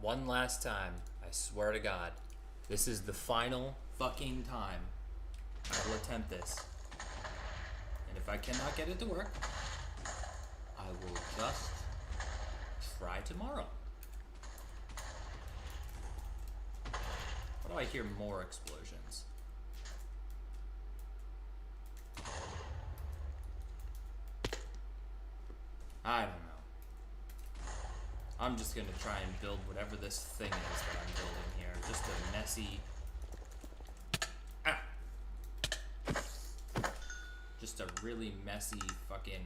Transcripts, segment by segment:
one last time. I swear to God. This is the final fucking time I will attempt this. And if I cannot get it to work, I will just try tomorrow. Why do I hear more explosions? I don't know. I'm just gonna try and build whatever this thing is that I'm building here. Just a messy... Just a really messy fucking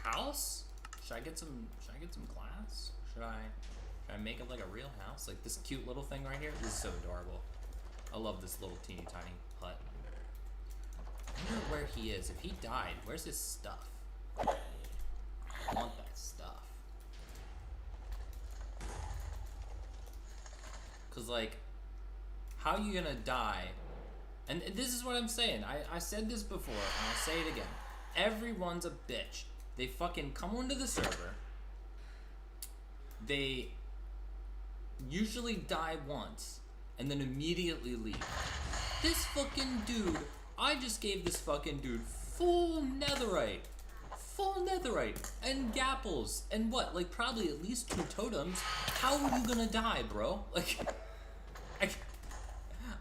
house? Should I get some glass? Should I make it like a real house? Like this cute little thing right here? This is so adorable. I love this little teeny tiny hut. I wonder where he is. If he died, where's his stuff? I want that stuff. Cause like, how are you gonna die? And this is what I'm saying. I said this before, and I'll say it again. Everyone's a bitch. They fucking come onto the server. They usually die once, and then immediately leave. This fucking dude, I just gave this fucking dude full netherite, and gapples, and what, like probably at least 2 totems. How are you gonna die, bro? Like,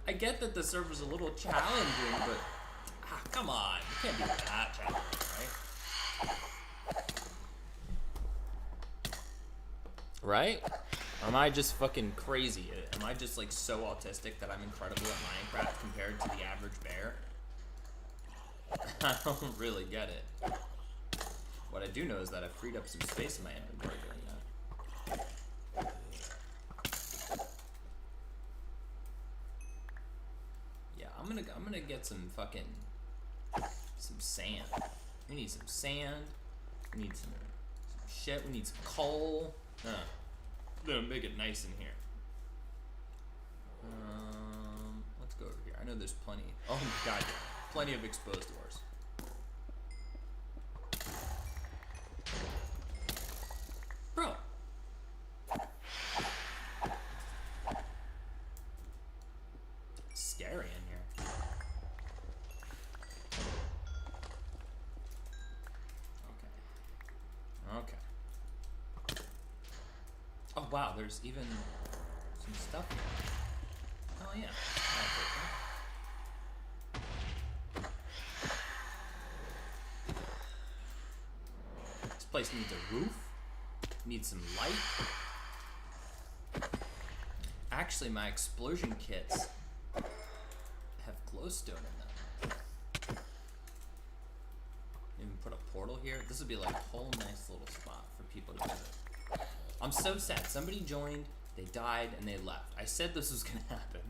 I get that the server's a little challenging, but come on, you can't be that challenging, right? Right? Or am I just fucking crazy? Am I just like so autistic that I'm incredible at Minecraft compared to the average bear? I don't really get it. What I do know is that I've freed up some space in my inventory during that. Yeah, I'm gonna get some sand. We need some sand. We need some shit. We need some coal. I'm gonna make it nice in here. Let's go over here. I know there's plenty. Oh my god, plenty of exposed doors. Bro. It's scary in here. Okay. Oh wow, there's even some stuff here. Oh yeah. This place needs a roof. Needs some light. Actually, my explosion kits have glowstone in them. Even put a portal here. This would be like a whole nice little spot for people to visit. I'm so sad. Somebody joined, they died, and they left. I said this was gonna happen.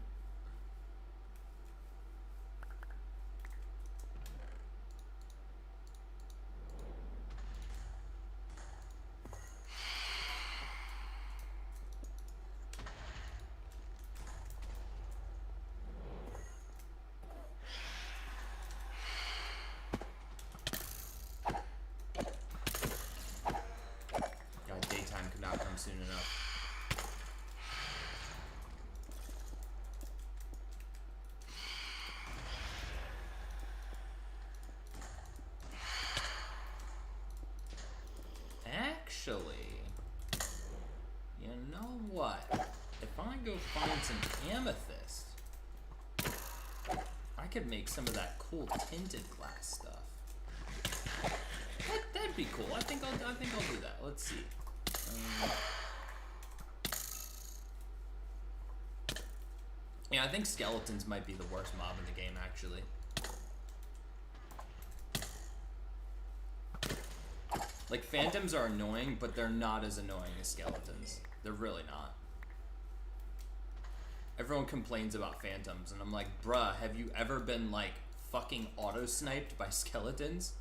Soon enough. Actually, you know what? If I go find some amethyst, I could make some of that cool tinted glass stuff. That'd be cool. I think I'll do that. Let's see. Yeah, I think skeletons might be the worst mob in the game, actually. Like, phantoms are annoying, but they're not as annoying as skeletons. They're really not. Everyone complains about phantoms, and I'm like, bruh, have you ever been, like, fucking auto-sniped by skeletons?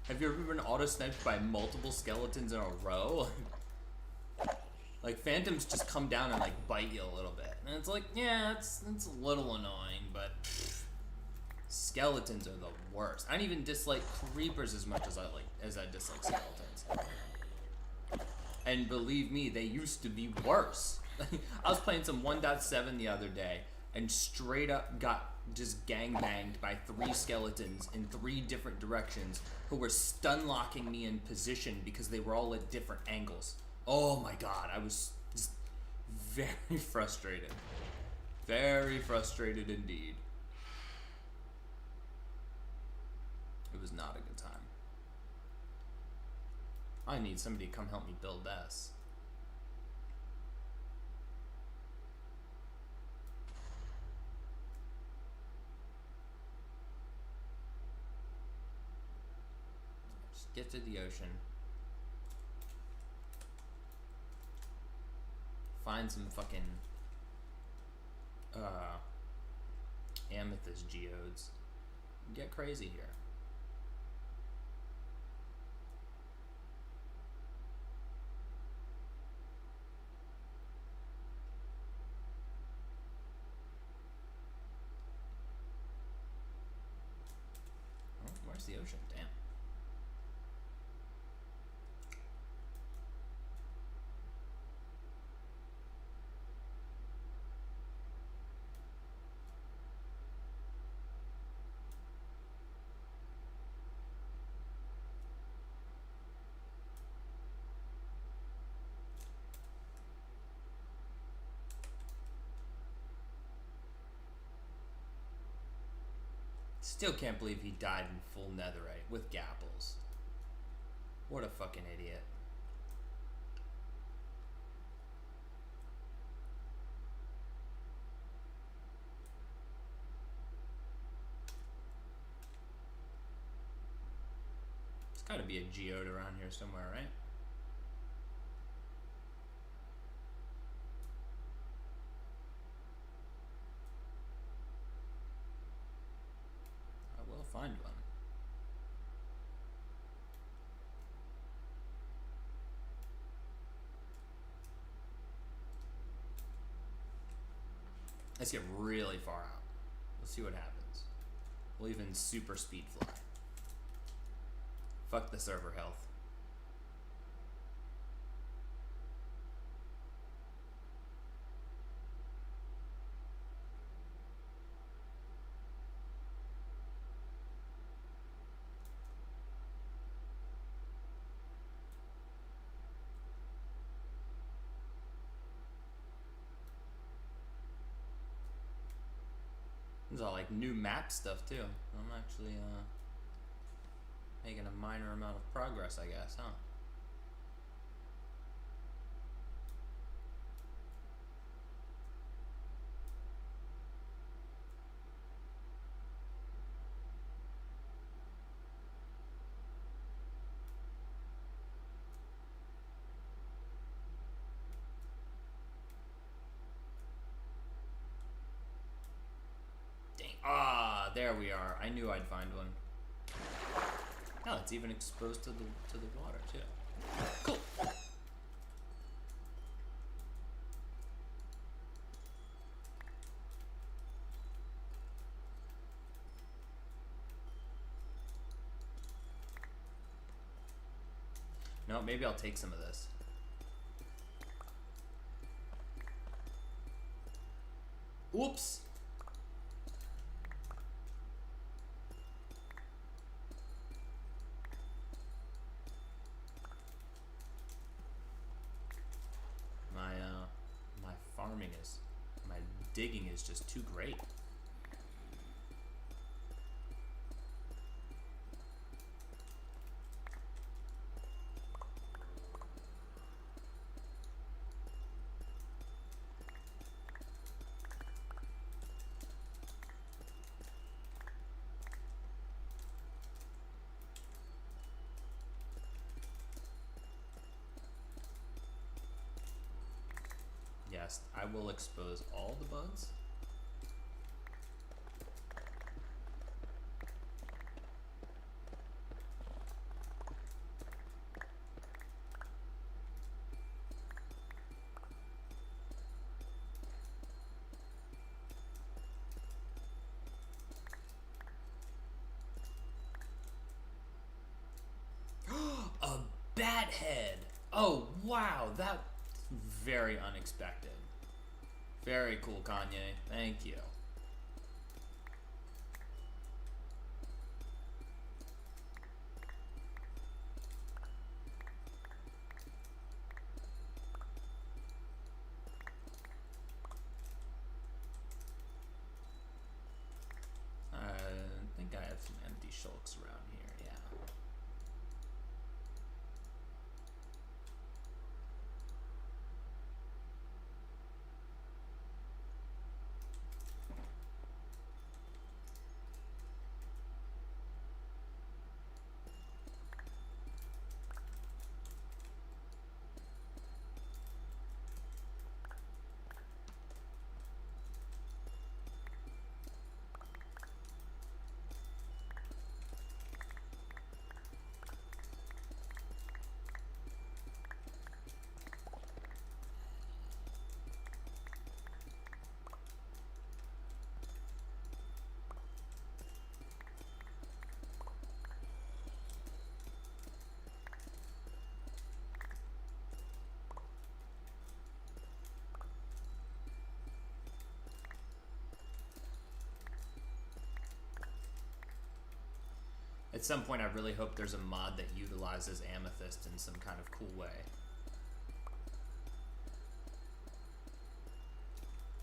Have you ever been auto-sniped by multiple skeletons in a row? Like, phantoms just come down and, like, bite you a little bit. And it's like, yeah, it's a little annoying, but skeletons are the worst. I don't even dislike creepers as much as I dislike skeletons. And believe me, they used to be worse. I was playing some 1.7 the other day and straight up got just gangbanged by 3 skeletons in 3 different directions who were stun locking me in position because they were all at different angles. Oh my god, I was just very frustrated. Very frustrated indeed. It was not a good time. I need somebody to come help me build this. Just get to the ocean. Find some fucking amethyst geodes. Get crazy here. Oh, where's the ocean? Damn. Still can't believe he died in full netherite with gapples. What a fucking idiot. There's gotta be a geode around here somewhere, right? I will find one. Let's get really far out. Let's see what happens. We'll even super speed fly. Fuck the server health. There's all like new map stuff too. I'm actually making a minor amount of progress, I guess, huh? Ah, there we are. I knew I'd find one. Oh, it's even exposed to the water too. Cool. No, maybe I'll take some of this. Oops. My digging is just too great. Yes, I will expose all the bugs. A bat head! Oh, wow, that's very unexpected. Very cool, Kanye. Thank you. I think I have some empty shulks around here, yeah. At some point, I really hope there's a mod that utilizes amethyst in some kind of cool way.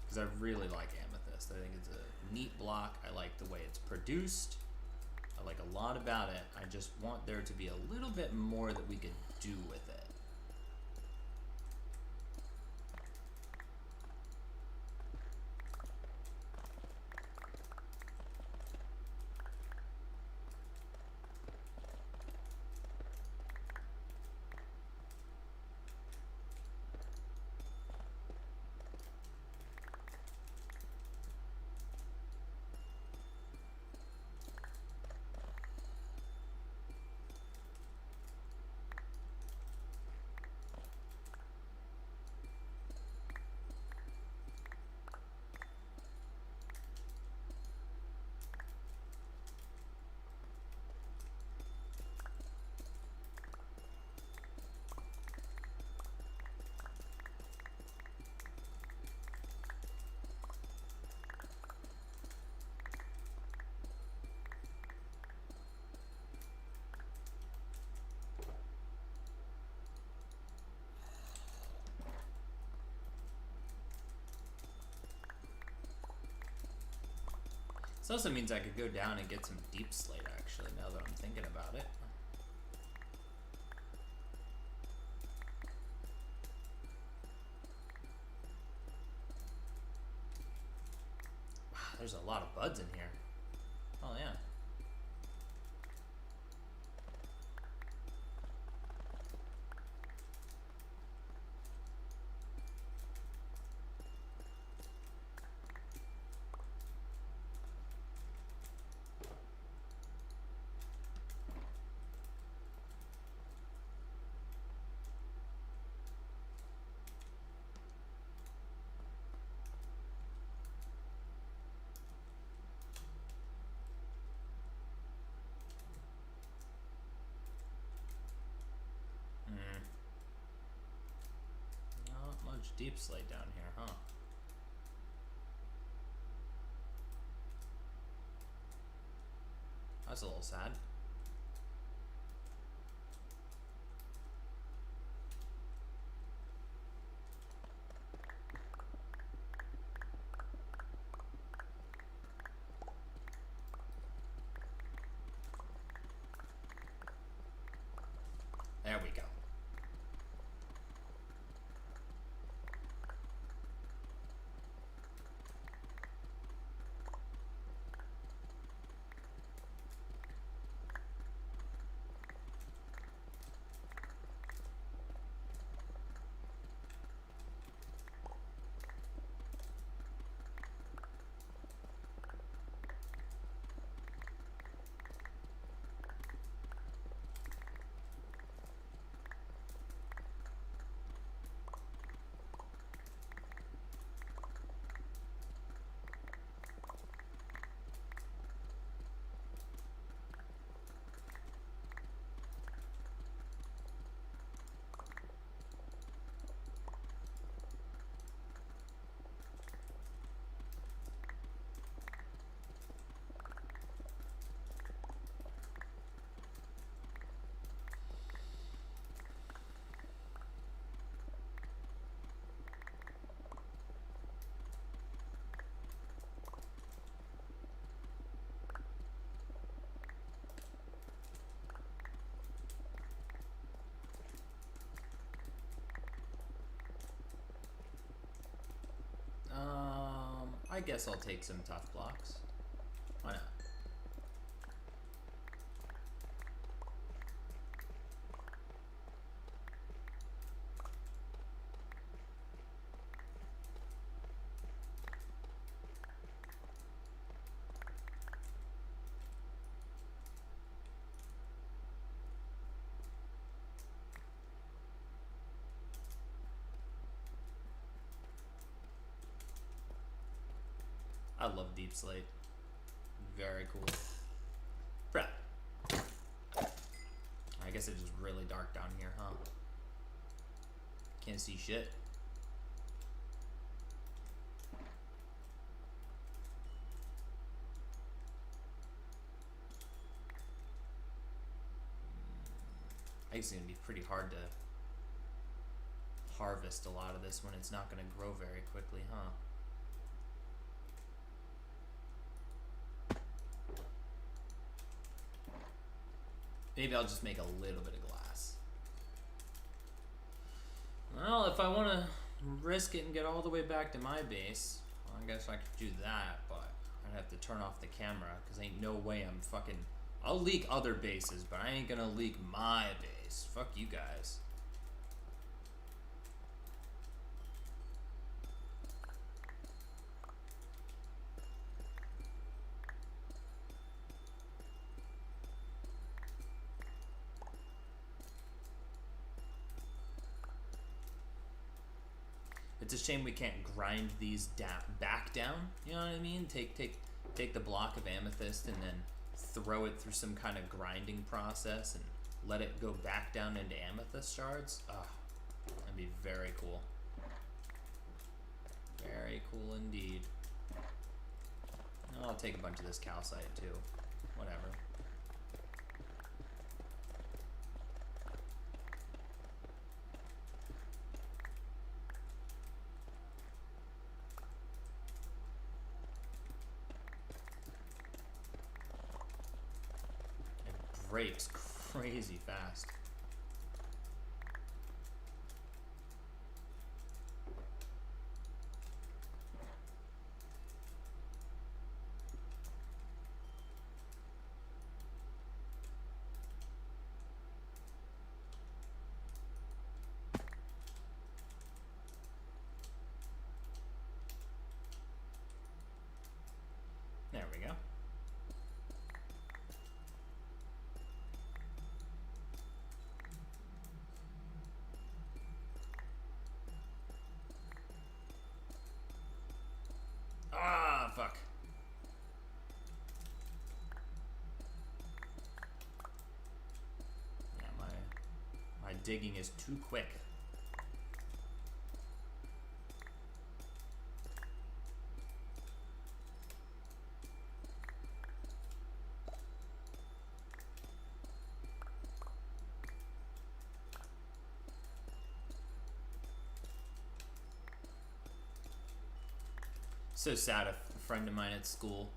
Because I really like amethyst. I think it's a neat block. I like the way it's produced. I like a lot about it. I just want there to be a little bit more that we could do with it. This also means I could go down and get some deep slate, actually, now that I'm thinking about it. Wow, there's a lot of buds in here. Oh, yeah. Not much deep slate down here, huh? That's a little sad. There we go. I guess I'll take some tough blocks. Why not? I love Deep Slate. Very cool. Bruh. I guess it's just really dark down here, huh? Can't see shit. I guess it's gonna be pretty hard to harvest a lot of this when it's not gonna grow very quickly, huh? Maybe I'll just make a little bit of glass. Well, if I want to risk it and get all the way back to my base, well, I guess I could do that, but I'd have to turn off the camera, because ain't no way I'm fucking... I'll leak other bases, but I ain't gonna leak my base. Fuck you guys. It's a shame we can't grind these back down. You know what I mean? Take the block of amethyst and then throw it through some kind of grinding process and let it go back down into amethyst shards. Ah, that'd be very cool. Very cool indeed. I'll take a bunch of this calcite too. Whatever. Breaks crazy fast. There we go. Ah, fuck. Yeah, my digging is too quick. So sad, a friend of mine at school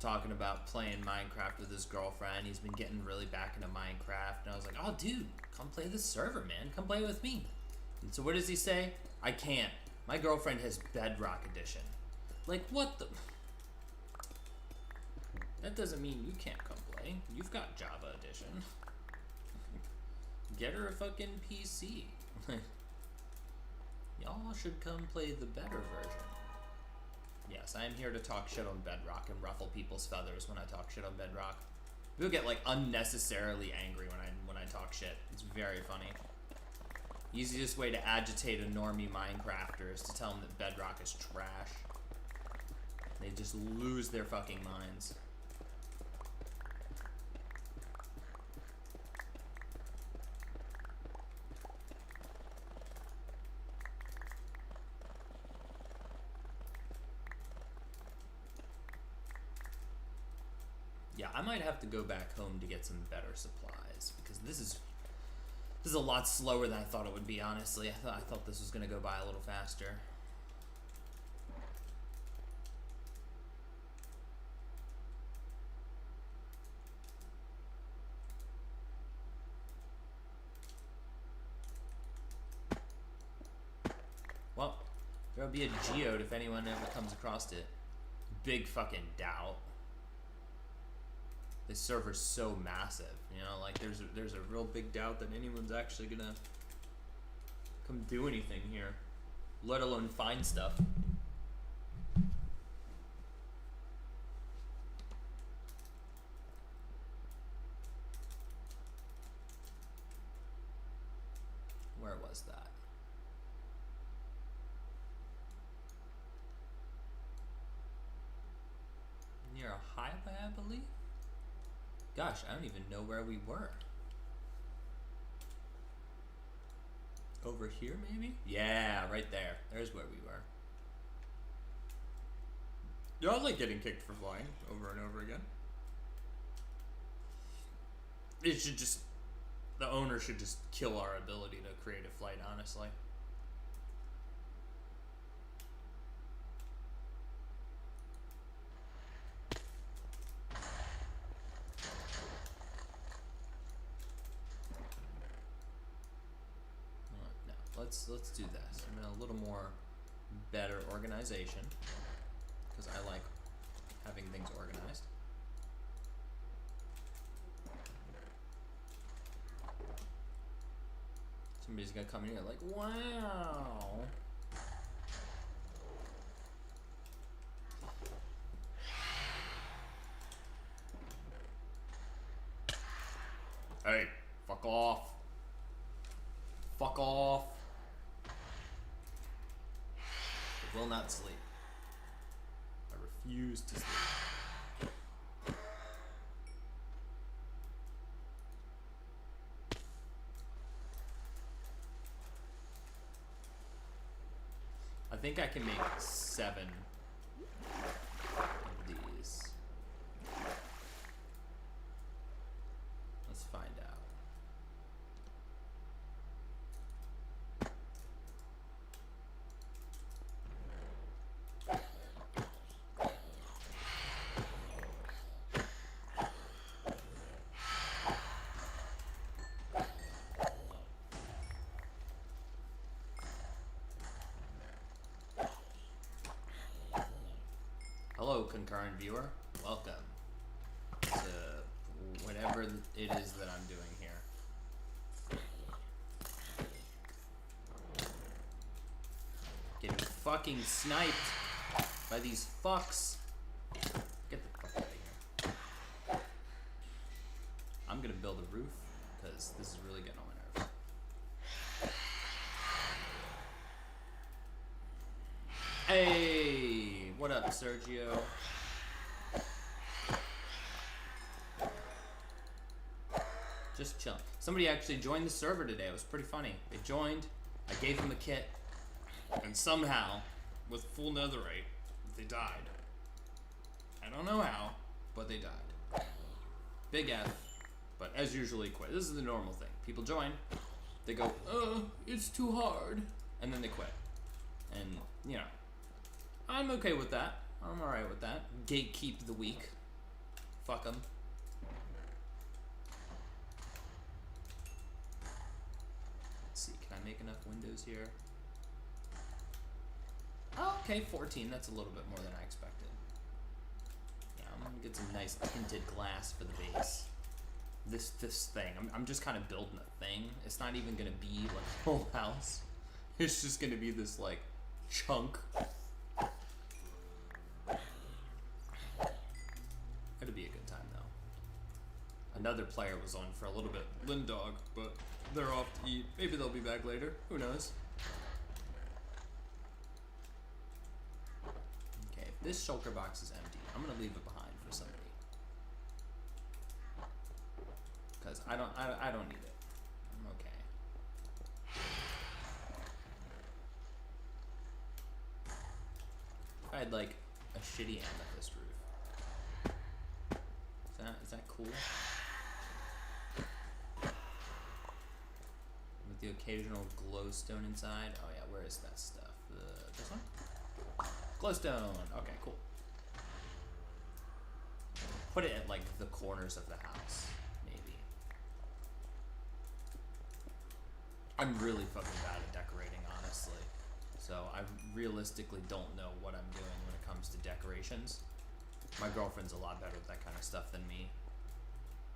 talking about playing Minecraft with his girlfriend. He's been getting really back into Minecraft, and I was like, oh dude, come play this server, man. Come play with me. And so what does he say? I can't. My girlfriend has Bedrock Edition. Like, what the... That doesn't mean you can't come play. You've got Java Edition. Get her a fucking PC. Y'all should come play the better version. Yes, I am here to talk shit on Bedrock and ruffle people's feathers when I talk shit on Bedrock. People get like unnecessarily angry when I talk shit. It's very funny. Easiest way to agitate a normie Minecrafter is to tell them that Bedrock is trash. They just lose their fucking minds. Yeah, I might have to go back home to get some better supplies, because this is a lot slower than I thought it would be, honestly. I thought this was going to go by a little faster. Well, There'll be a geode if anyone ever comes across it. Big fucking doubt. This server's so massive, you know, like there's a real big doubt that anyone's actually gonna come do anything here, let alone find stuff. Where was that? Near a highway, I believe? Gosh, I don't even know where we were. Over here, maybe? Yeah, right there. There's where we were. Yeah, I like getting kicked for flying over and over again. It should just... The owner should just kill our ability to create a flight, honestly. Let's do this. I'm in a little more better organization because I like having things organized. Somebody's gonna come in here like, wow. Hey, fuck off. Fuck off. I will not sleep. I refuse to sleep. I think I can make 7 of these. Let's find out. Hello, concurrent viewer. Welcome to whatever it is that I'm doing here. Getting fucking sniped by these fucks. Get the fuck out of here. I'm gonna build a roof because this is really getting on my nerves. Hey, what up, Sergio? Just chilling. Somebody actually joined the server today. It was pretty funny. They joined, I gave them a kit, and somehow, with full netherite, they died. I don't know how, but they died. Big F, but as usually quit. This is the normal thing. People join, they go, it's too hard, and then they quit. And, you know, I'm okay with that. I'm alright with that. Gatekeep the weak. Fuck them. Let's see, can I make enough windows here? Oh, okay, 14. That's a little bit more than I expected. Yeah, I'm gonna get some nice tinted glass for the base. This thing. I'm just kind of building a thing. It's not even gonna be like a whole house. It's just gonna be this like chunk. It'll be a good time though. Another player was on for a little bit, Lindog, but they're off to eat. Maybe they'll be back later. Who knows? Okay, if this shulker box is empty, I'm gonna leave it behind for somebody. Cause I don't need it. I'm okay. If I had like a shitty amethyst roof. Is that cool? With the occasional glowstone inside. Oh yeah, where is that stuff? This one? Glowstone. Okay, cool. Put it at like the corners of the house, maybe. I'm really fucking bad at decorating, honestly. So So I realistically don't know what I'm doing when it comes to decorations. My girlfriend's a lot better with that kind of stuff than me.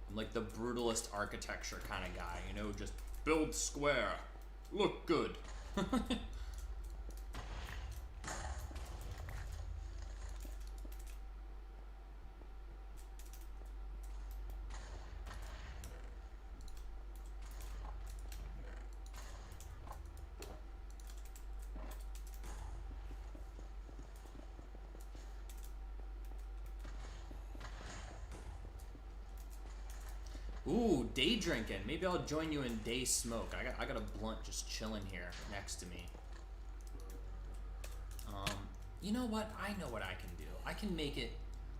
I'm like the brutalist architecture kind of guy, you know, just build square, look good. Ooh, day drinking. Maybe I'll join you in day smoke. I got a blunt just chilling here next to me. You know what? I know what I can do. I can make it.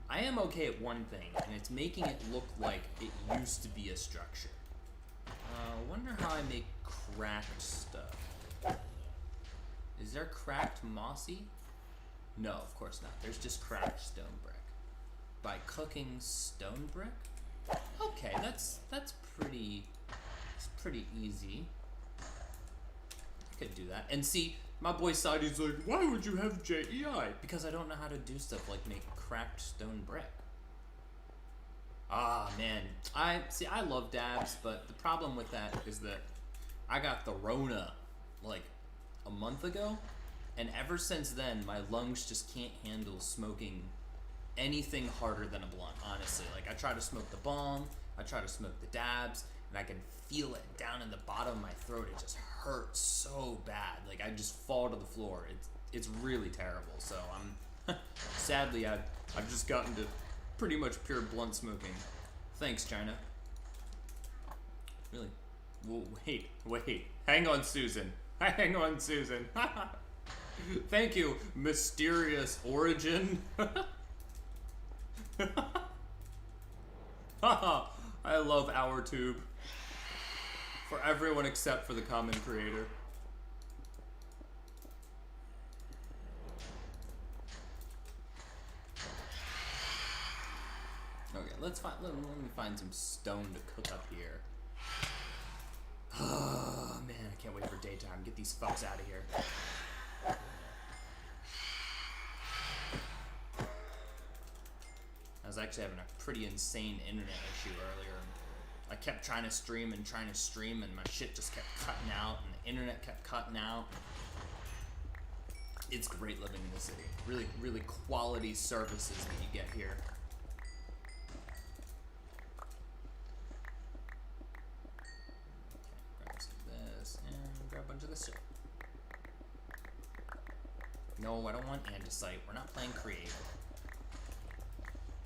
I am okay at one thing, and it's making it look like it used to be a structure. Wonder how I make cracked stuff. Is there cracked mossy? No, of course not. There's just cracked stone brick. By cooking stone brick? Okay, that's pretty easy. I could do that. And see, my boy Sadi's like, why would you have JEI? Because I don't know how to do stuff like make cracked stone brick. Ah, man. I love dabs, but the problem with that is that I got the Rona like a month ago, and ever since then my lungs just can't handle smoking anything harder than a blunt, honestly. Like, I try to smoke the bong, I try to smoke the dabs, and I can feel it down in the bottom of my throat. It just hurts so bad. Like, I just fall to the floor. It's really terrible. So I'm sadly I've just gotten to pretty much pure blunt smoking. Thanks, China. Really? Well, wait. Hang on, Susan. Hang on, Susan. Thank you, mysterious origin. Haha, I love our tube. For everyone except for the common creator. Okay, let me find some stone to cook up here. Oh man, I can't wait for daytime. Get these fucks out of here. I was actually having a pretty insane internet issue earlier. I kept trying to stream, and my shit just kept cutting out, and the internet kept cutting out. It's great living in the city. Really, really quality services that you get here. Okay, grab some of this, and grab a bunch of this shit. No, I don't want andesite. We're not playing Create.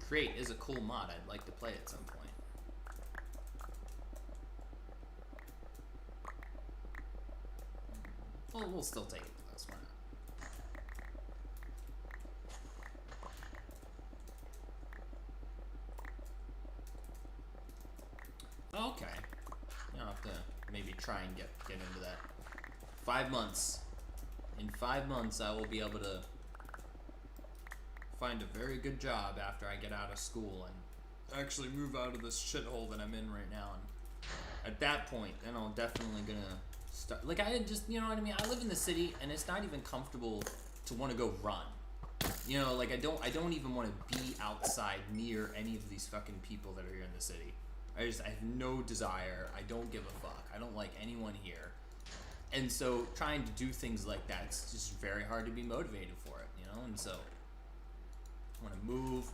Create is a cool mod. I'd like to play at some point. Well, we'll still take it with us. Why not? Okay. I'll have to maybe try and get into that. 5 months. In 5 months, I will be able to find a very good job after I get out of school and actually move out of this shithole that I'm in right now. And at that point, then I'm definitely gonna start. Like, I just, you know what I mean? I live in the city, and it's not even comfortable to want to go run. You know, like, I don't even want to be outside near any of these fucking people that are here in the city. I have no desire. I don't give a fuck. I don't like anyone here. And so trying to do things like that, it's just very hard to be motivated for it, you know? And so I want to move,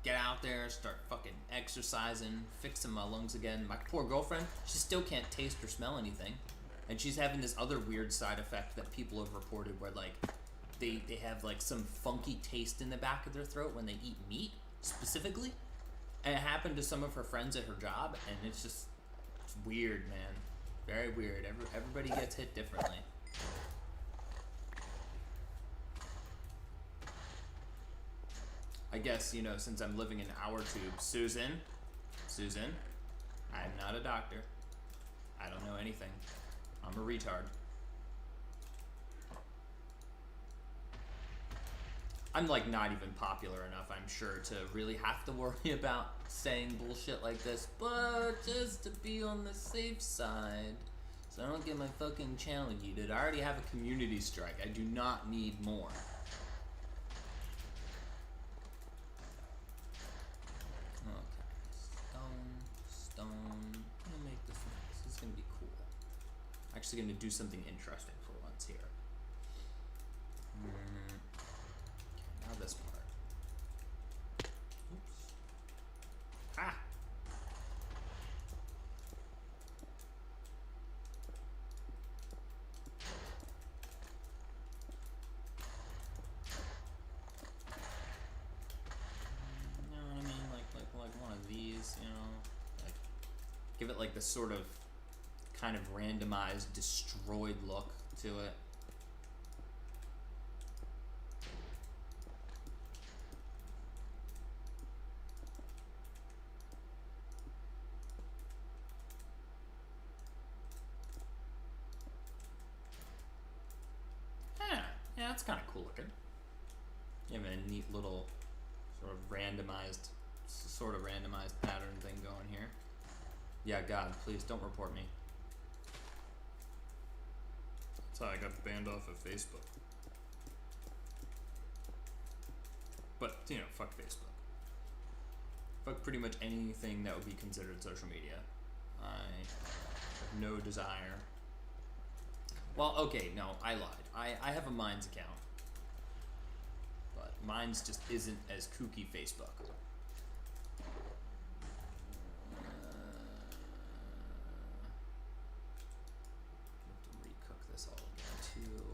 get out there, start fucking exercising, fixing my lungs again. My poor girlfriend, she still can't taste or smell anything. And she's having this other weird side effect that people have reported where, like, they have, like, some funky taste in the back of their throat when they eat meat, specifically. And it happened to some of her friends at her job, and it's weird, man. Very weird. Everybody gets hit differently. I guess, you know, since I'm living in our tube, Susan, I'm not a doctor. I don't know anything. I'm a retard. I'm, like, not even popular enough, I'm sure, to really have to worry about saying bullshit like this, but just to be on the safe side, So I don't get my fucking channel yeeted. I already have a community strike. I do not need more. Okay. Stone. I'm gonna make this nice. This is gonna be cool. Actually gonna do something interesting for once here. Okay, now this part. Oops. Ah! You know what I mean? Like one of these, you know? Like, give it like this sort of kind of randomized, destroyed look to it. Yeah, that's kind of cool looking. You have a neat little sort of randomized pattern thing going here. Yeah, God, please don't report me. That's how I got banned off of Facebook. But, you know, fuck Facebook. Fuck pretty much anything that would be considered social media. I have no desire. Well, okay, no, I lied. I have a Minds account. But Minds just isn't as kooky Facebook. Have to recook this all again too.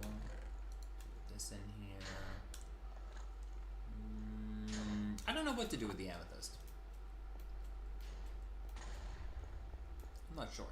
Put this in here. I don't know what to do with the amethyst. I'm not sure.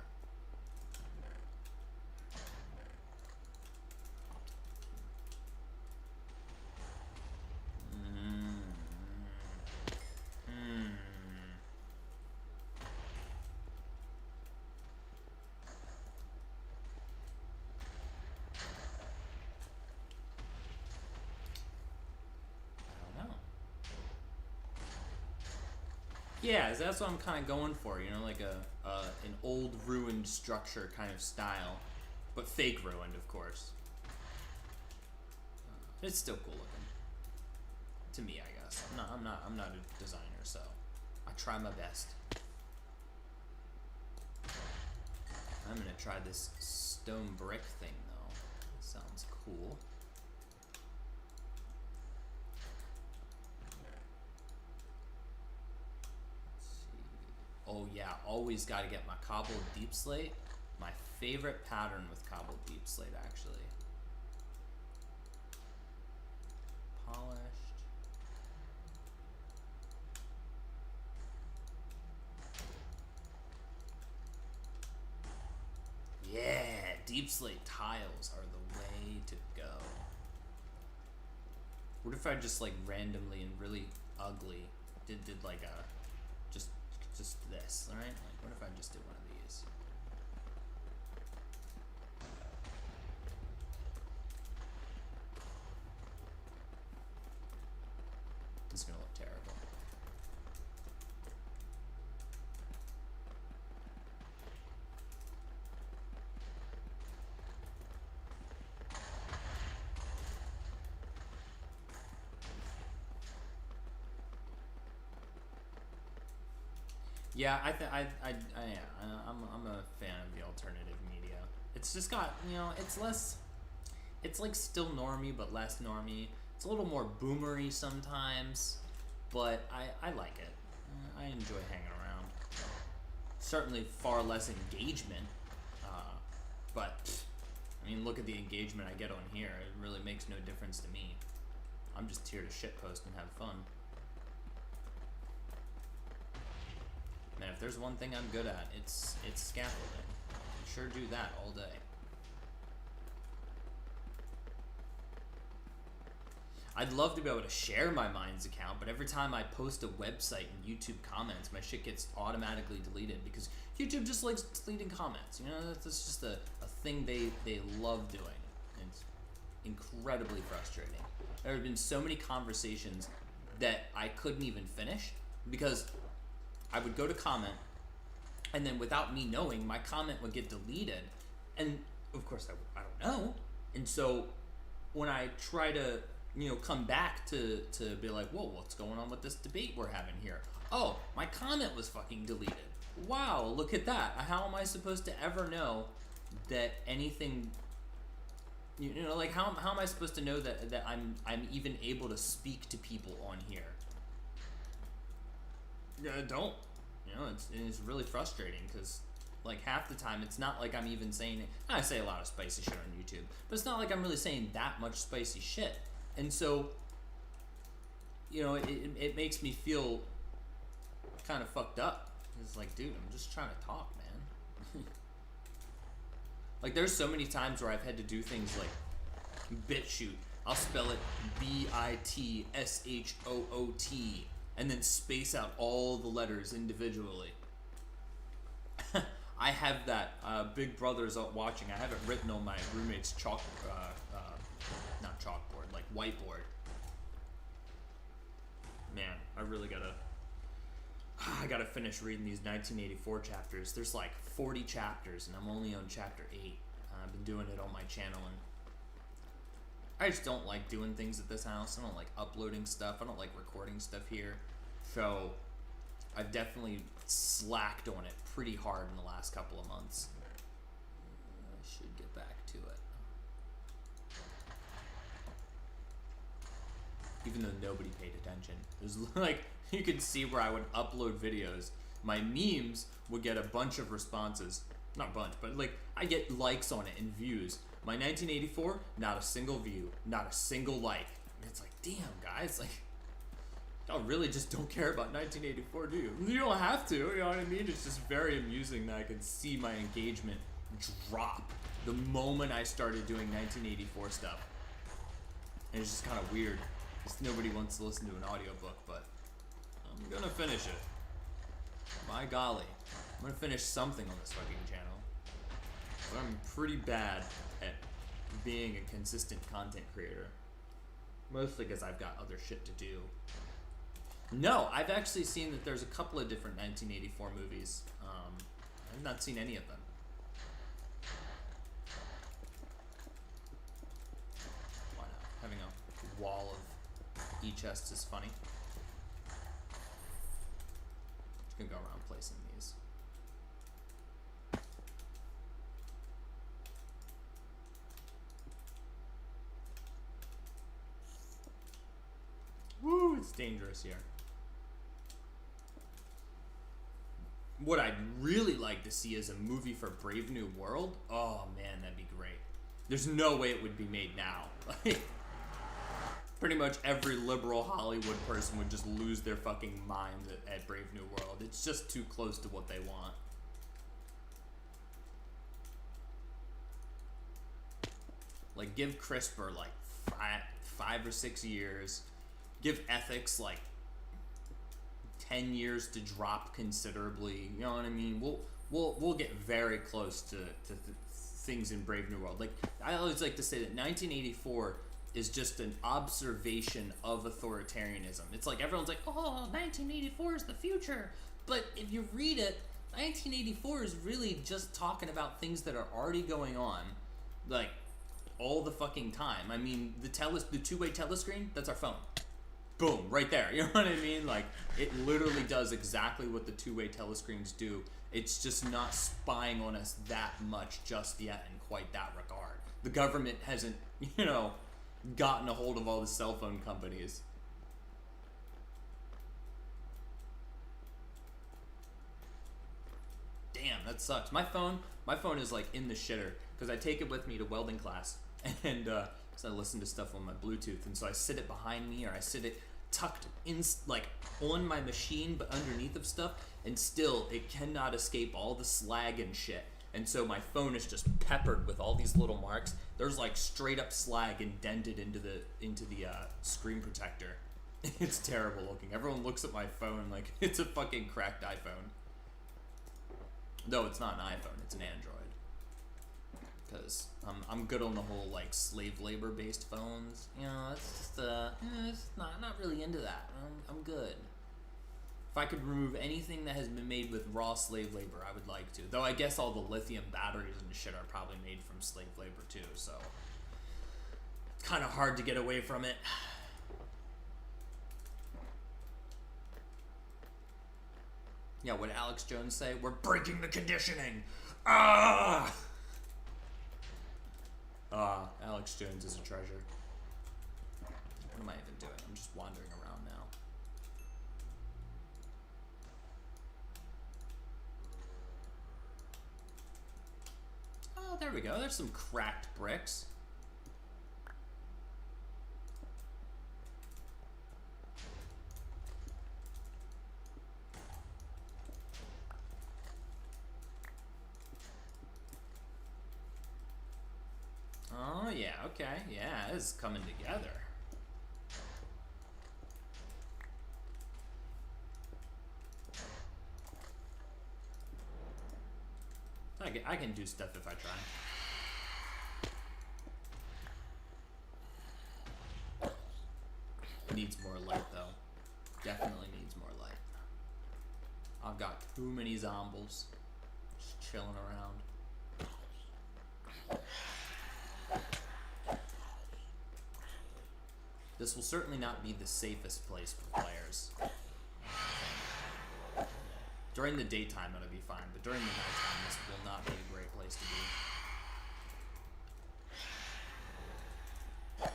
Yeah, that's what I'm kind of going for, you know, like an old ruined structure kind of style, but fake ruined, of course. It's still cool looking, to me, I guess. I'm not a designer, so I try my best. I'm gonna try this stone brick thing though. It sounds cool. Oh yeah, always got to get my cobbled deep slate. My favorite pattern with cobbled deep slate, actually. Polished. Yeah, deep slate tiles are the way to go. What if I just like randomly and really ugly did like a just this, alright? Like, what if I just did one of these? This is gonna look terrible. Yeah, I'm a fan of the alternative media. It's just got, you know, it's like still normie but less normie. It's a little more boomery sometimes, but I like it. I enjoy hanging around. Certainly far less engagement, but I mean, look at the engagement I get on here. It really makes no difference to me. I'm just here to shitpost and have fun. Man, if there's one thing I'm good at, it's scaffolding. I can sure do that all day. I'd love to be able to share my Minds account, but every time I post a website in YouTube comments, my shit gets automatically deleted because YouTube just likes deleting comments. You know, that's just a thing they love doing. And it's incredibly frustrating. There have been so many conversations that I couldn't even finish because I would go to comment, and then without me knowing, my comment would get deleted, And of course, I don't know. And so when I try to, come back to be like, whoa, what's going on with this debate we're having here? Oh, my comment was fucking deleted. Wow, look at that. How am I supposed to ever know that anything, like how am I supposed to know that I'm even able to speak to people on here? Yeah, don't. It's really frustrating because like half the time it's not like I'm even saying it. I say a lot of spicy shit on YouTube, but it's not like I'm really saying that much spicy shit. And so, it makes me feel kind of fucked up. It's like, dude, I'm just trying to talk, man. Like, there's so many times where I've had to do things like BitChute. I'll spell it BITSHOOT and then space out all the letters individually. I have that. Big Brother's out watching. I have it written on my roommate's not chalkboard, like whiteboard. Man, I really gotta finish reading these 1984 chapters. There's like 40 chapters, and I'm only on chapter 8. I've been doing it on my channel, and I just don't like doing things at this house. I don't like uploading stuff. I don't like recording stuff here. So I've definitely slacked on it pretty hard in the last couple of months. I should get back to it. Even though nobody paid attention. It was like, you could see where I would upload videos. My memes would get a bunch of responses. Not a bunch, but like, I get likes on it and views. My 1984, not a single view, not a single like. And it's like, damn, guys, like, y'all really just don't care about 1984, do you? You don't have to, you know what I mean? It's just very amusing that I can see my engagement drop the moment I started doing 1984 stuff. And it's just kind of weird, because nobody wants to listen to an audiobook, but I'm gonna finish it. My golly. I'm gonna finish something on this fucking channel. But I'm pretty bad at being a consistent content creator. Mostly because I've got other shit to do. No, I've actually seen that there's a couple of different 1984 movies. I've not seen any of them. Why not? Having a wall of e-chests is funny. Just gonna go around placing these. Woo, it's dangerous here. What I'd really like to see is a movie for Brave New World. Oh man, that'd be great. There's no way it would be made now. Pretty much every liberal Hollywood person would just lose their fucking minds at Brave New World. It's just too close to what they want. Like, give CRISPR like five or 6 years. Give ethics like 10 years to drop considerably. You know what I mean? We'll get very close to things in Brave New World. Like, I always like to say that 1984 is just an observation of authoritarianism. It's like everyone's like, oh, 1984 is the future. But if you read it, 1984 is really just talking about things that are already going on, like, all the fucking time. I mean, the two-way telescreen, that's our phone. Boom, right there. You know what I mean? Like, it literally does exactly what the two-way telescreens do. It's just not spying on us that much just yet in quite that regard. The government hasn't, gotten a hold of all the cell phone companies. Damn, that sucks. My phone is like in the shitter because I take it with me to welding class, and so I listen to stuff on my Bluetooth, and so I sit it behind me, or I sit it tucked in, like, on my machine but underneath of stuff, and still it cannot escape all the slag and shit. And so my phone is just peppered with all these little marks. There's like straight up slag indented into the screen protector. It's terrible looking. Everyone looks at my phone like it's a fucking cracked iPhone. No, it's not an iPhone, it's an Android. Because I'm good on the whole like slave labor based phones. It's just it's not really into that. I'm good. If I could remove anything that has been made with raw slave labor, I would like to. Though I guess all the lithium batteries and shit are probably made from slave labor too, so it's kind of hard to get away from it. Yeah, what did Alex Jones say? We're breaking the conditioning! Ah! Alex Jones is a treasure. What am I even doing? I'm just wandering around now. Oh, there we go. There's some cracked bricks. Oh, yeah, okay. Yeah, it's coming together. I can do stuff if I try. Needs more light, though. Definitely needs more light. I've got too many zombies just chilling around. This will certainly not be the safest place for players. During the daytime, it'll be fine, but during the nighttime, this will not be a great place to be.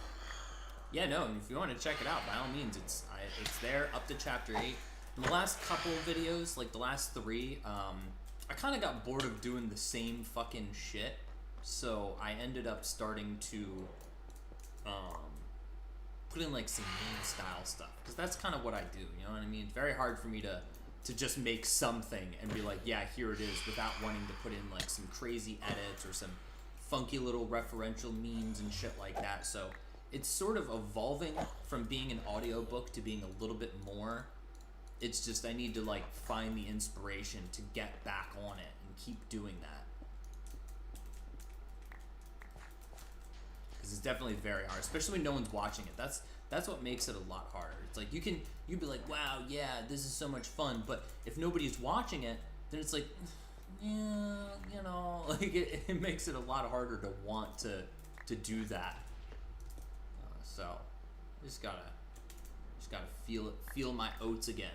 Yeah, no, and if you want to check it out, by all means, it's there up to chapter 8. In the last couple of videos, like the last 3, I kind of got bored of doing the same fucking shit, so I ended up starting to put in like some meme style stuff, because that's kind of what I do, you know what I mean? It's very hard for me to just make something and be like, yeah, here it is, without wanting to put in like some crazy edits or some funky little referential memes and shit like that. So it's sort of evolving from being an audiobook to being a little bit more. It's just I need to like find the inspiration to get back on it and keep doing that. Because it's definitely very hard, especially when no one's watching it. That's what makes it a lot harder. It's like you'd be like, wow, yeah, this is so much fun, but if nobody's watching it, then it's like, yeah, you know, like it makes it a lot harder to want to do that. So just gotta feel my oats again.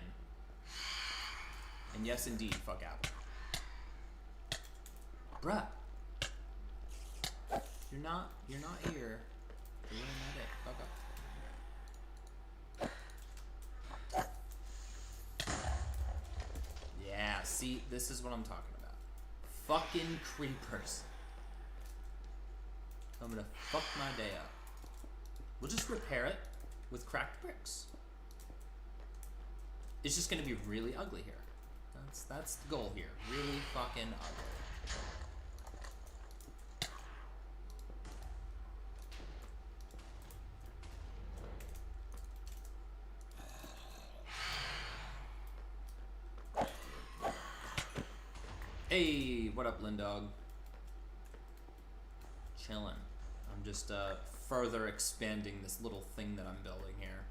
And yes, indeed, fuck Apple. Bruh, you're not here to ruin my day. Fuck up. Yeah, see, this is what I'm talking about. Fucking creepers. I'm gonna fuck my day up. We'll just repair it with cracked bricks. It's just gonna be really ugly here. That's the goal here. Really fucking ugly. Hey, what up, Lindog? Chillin'. I'm just further expanding this little thing that I'm building here.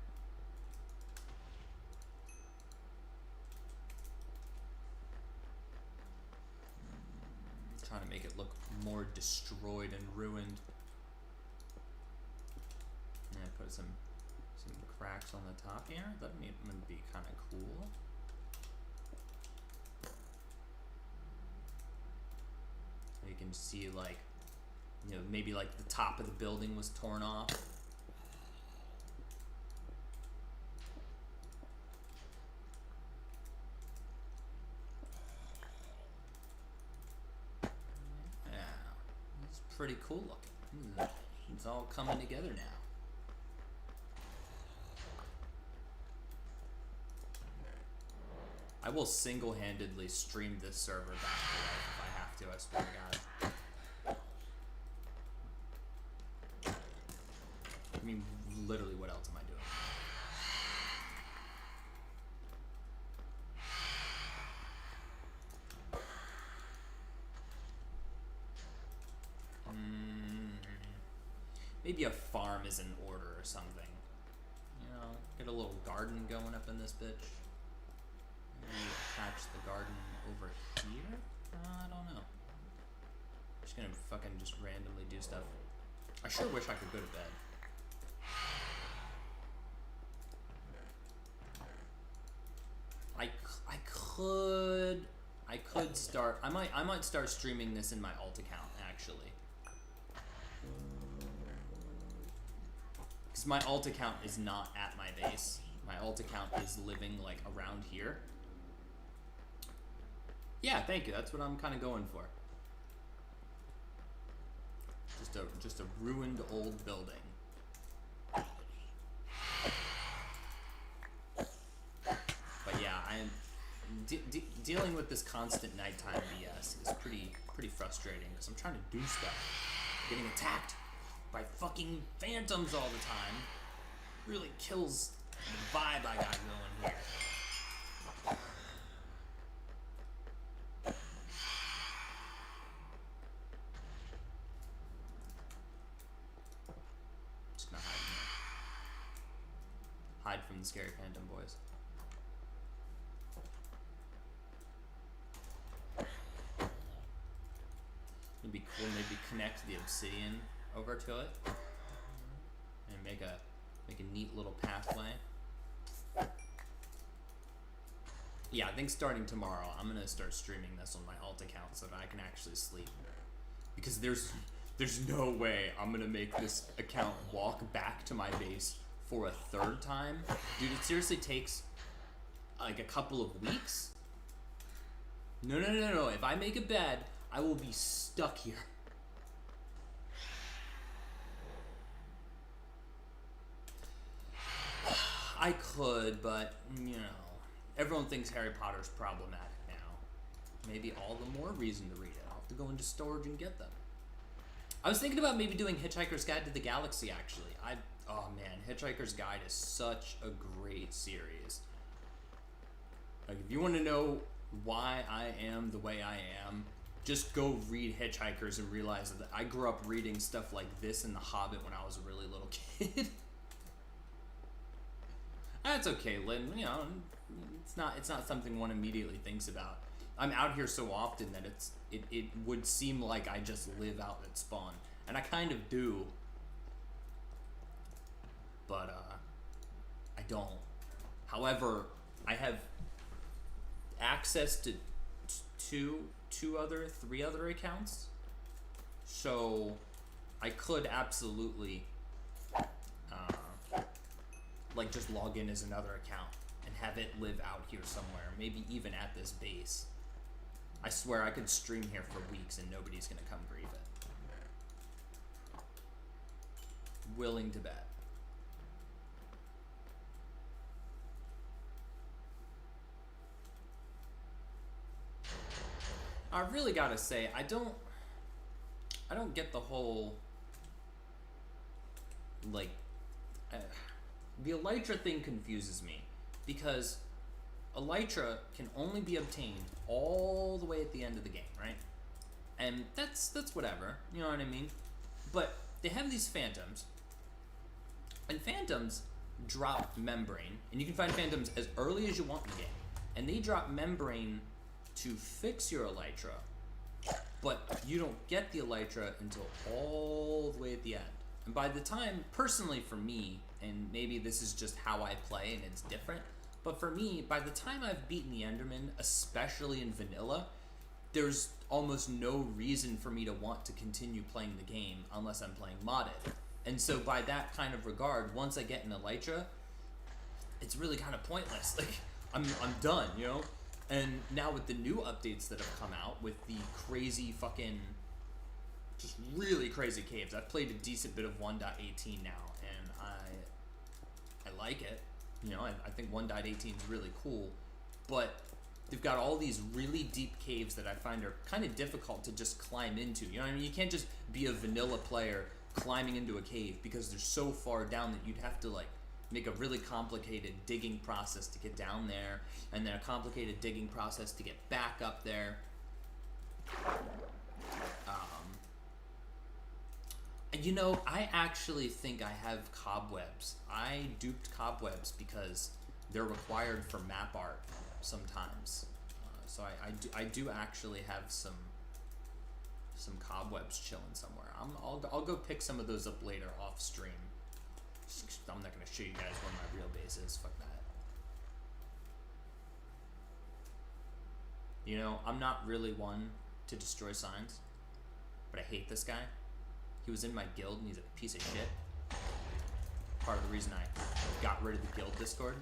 Trying to make it look more destroyed and ruined. Yeah, put some cracks on the top here. That would be kind of cool. You can see, like, you know, maybe like the top of the building was torn off. Yeah, it's pretty cool looking. It's all coming together now. I will single-handedly stream this server back to life if I have to, I swear to God. I mean, literally, what else am I doing? Maybe a farm is in order or something. You know, get a little garden going up in this bitch. attach the garden over here? I don't know. Just gonna fucking just randomly do stuff. I sure wish I could go to bed. I could start. I might start streaming this in my alt account actually. Because my alt account is not at my base. My alt account is living like around here. Yeah, thank you. That's what I'm kind of going for. Just a ruined old building. But yeah, I'm dealing with this constant nighttime BS is pretty frustrating because I'm trying to do stuff. Getting attacked by fucking phantoms all the time really kills the vibe I got going here. Just gonna hide here. Hide from the scary phantom boys. It'd be cool maybe connect the obsidian over to it and make a neat little pathway. Yeah, I think starting tomorrow I'm gonna start streaming this on my alt account so that I can actually sleep. Because there's no way I'm gonna make this account walk back to my base for a third time. Dude, it seriously takes like a couple of weeks. No. If I make a bed, I will be stuck here. I could, but, you know, everyone thinks Harry Potter's problematic now. Maybe all the more reason to read it. I'll have to go into storage and get them. I was thinking about maybe doing Hitchhiker's Guide to the Galaxy, actually. Oh man, Hitchhiker's Guide is such a great series. Like, if you want to know why I am the way I am, just go read Hitchhikers and realize that I grew up reading stuff like this in The Hobbit when I was a really little kid. That's okay, Lynn. You know, it's not something one immediately thinks about. I'm out here so often that it would seem like I just live out at spawn, and I kind of do, but I don't. However, I have access to three other accounts, so I could absolutely like just log in as another account and have it live out here somewhere, maybe even at this base. I swear I could stream here for weeks and nobody's gonna come grieve it. Willing to bet. I really gotta say, I don't get the whole, like, the Elytra thing confuses me, because Elytra can only be obtained all the way at the end of the game, right? And that's whatever, you know what I mean? But they have these phantoms, and phantoms drop membrane, and you can find phantoms as early as you want in the game, and they drop membrane to fix your Elytra, but you don't get the Elytra until all the way at the end. And by the time, personally for me, and maybe this is just how I play and it's different, but for me, by the time I've beaten the Enderman, especially in vanilla, there's almost no reason for me to want to continue playing the game unless I'm playing modded. And so by that kind of regard, once I get an Elytra, it's really kind of pointless. Like, I'm done, you know? And now with the new updates that have come out, with the crazy fucking, just really crazy caves. I've played a decent bit of 1.18 now, and I like it. You know, I think 1.18 is really cool, but they've got all these really deep caves that I find are kind of difficult to just climb into. You know what I mean? You can't just be a vanilla player climbing into a cave because they're so far down that you'd have to, like, make a really complicated digging process to get down there, and then a complicated digging process to get back up there. You know, I actually think I have cobwebs. I duped cobwebs because they're required for map art sometimes. So I do actually have some cobwebs chilling somewhere. I'll go pick some of those up later off stream. I'm not gonna show you guys where my real base is. Fuck that. You know, I'm not really one to destroy signs, but I hate this guy. He was in my guild and he's a piece of shit. Part of the reason I got rid of the guild Discord.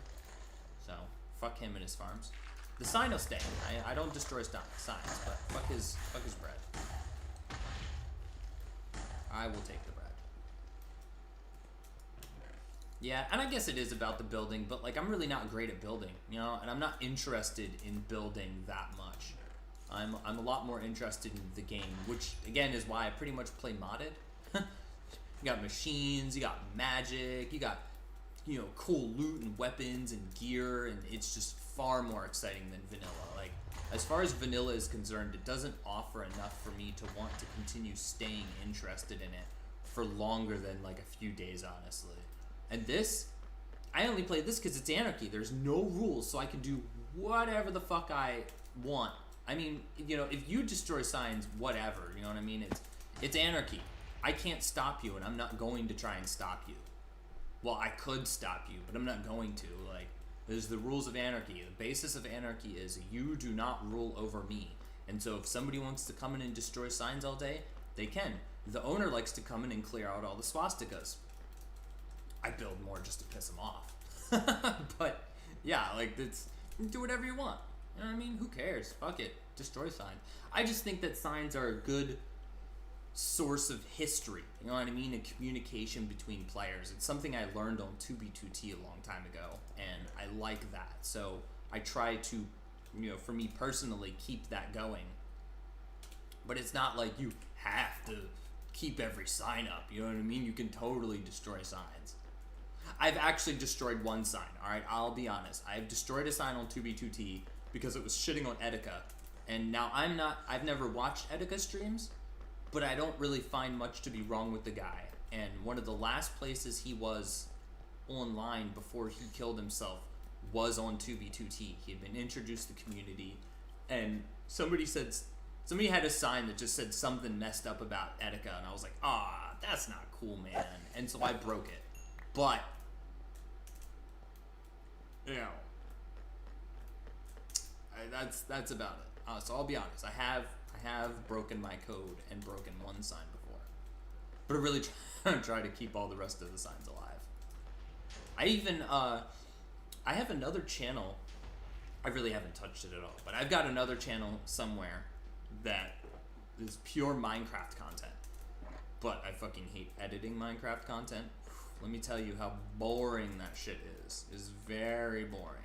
So, fuck him and his farms. The sign will stay. I don't destroy signs, but fuck his bread. I will take the bread. Yeah, and I guess it is about the building, but like I'm really not great at building, you know, and I'm not interested in building that much. I'm a lot more interested in the game, which again is why I pretty much play modded. You got machines, you got magic, you got, you know, cool loot and weapons and gear, and it's just far more exciting than vanilla. Like, as far as vanilla is concerned, it doesn't offer enough for me to want to continue staying interested in it for longer than like a few days, honestly. And this, I only play this because it's anarchy. There's no rules, so I can do whatever the fuck I want. I mean, you know, if you destroy signs, whatever, you know what I mean? It's anarchy. I can't stop you, and I'm not going to try and stop you. Well, I could stop you, but I'm not going to. Like, there's the rules of anarchy. The basis of anarchy is you do not rule over me. And so if somebody wants to come in and destroy signs all day, they can. The owner likes to come in and clear out all the swastikas. I build more just to piss them off. But, yeah, like, do whatever you want. You know what I mean? Who cares? Fuck it. Destroy signs. I just think that signs are a good source of history, you know what I mean, and communication between players. It's something I learned on 2B2T a long time ago, and I like that. So I try to, you know, for me personally, keep that going. But it's not like you have to keep every sign up, you know what I mean? You can totally destroy signs. I've actually destroyed one sign, alright? I'll be honest. I've destroyed a sign on 2B2T because it was shitting on Etika, and now I've never watched Etika streams, but I don't really find much to be wrong with the guy. And one of the last places he was online before he killed himself was on 2B2T. He had been introduced to the community, and somebody had a sign that just said something messed up about Etika, and I was like, that's not cool, man. And so I broke it. But, you know, that's about it. So I'll be honest. I have broken my code and broken one sign before, but I really try to keep all the rest of the signs alive. I even I have another channel. I really haven't touched it at all, but I've got another channel somewhere that is pure Minecraft content. But I fucking hate editing Minecraft content. Let me tell you how boring that shit is. It's very boring.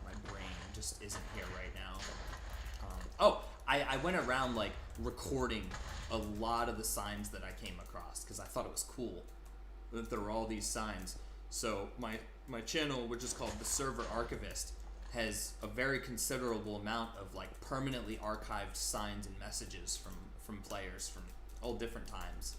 My brain just isn't here right now. I went around like recording a lot of the signs that I came across because I thought it was cool that there were all these signs. So my channel, which is called The Server Archivist, has a very considerable amount of like permanently archived signs and messages from players from all different times.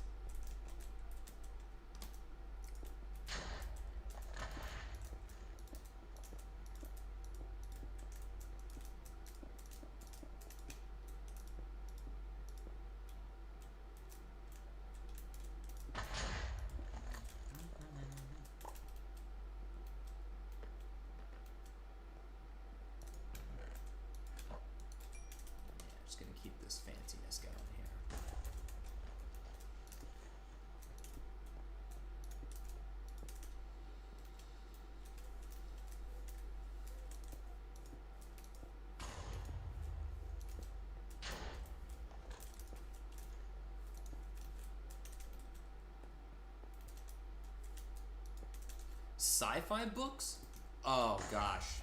Sci-fi books? Oh gosh.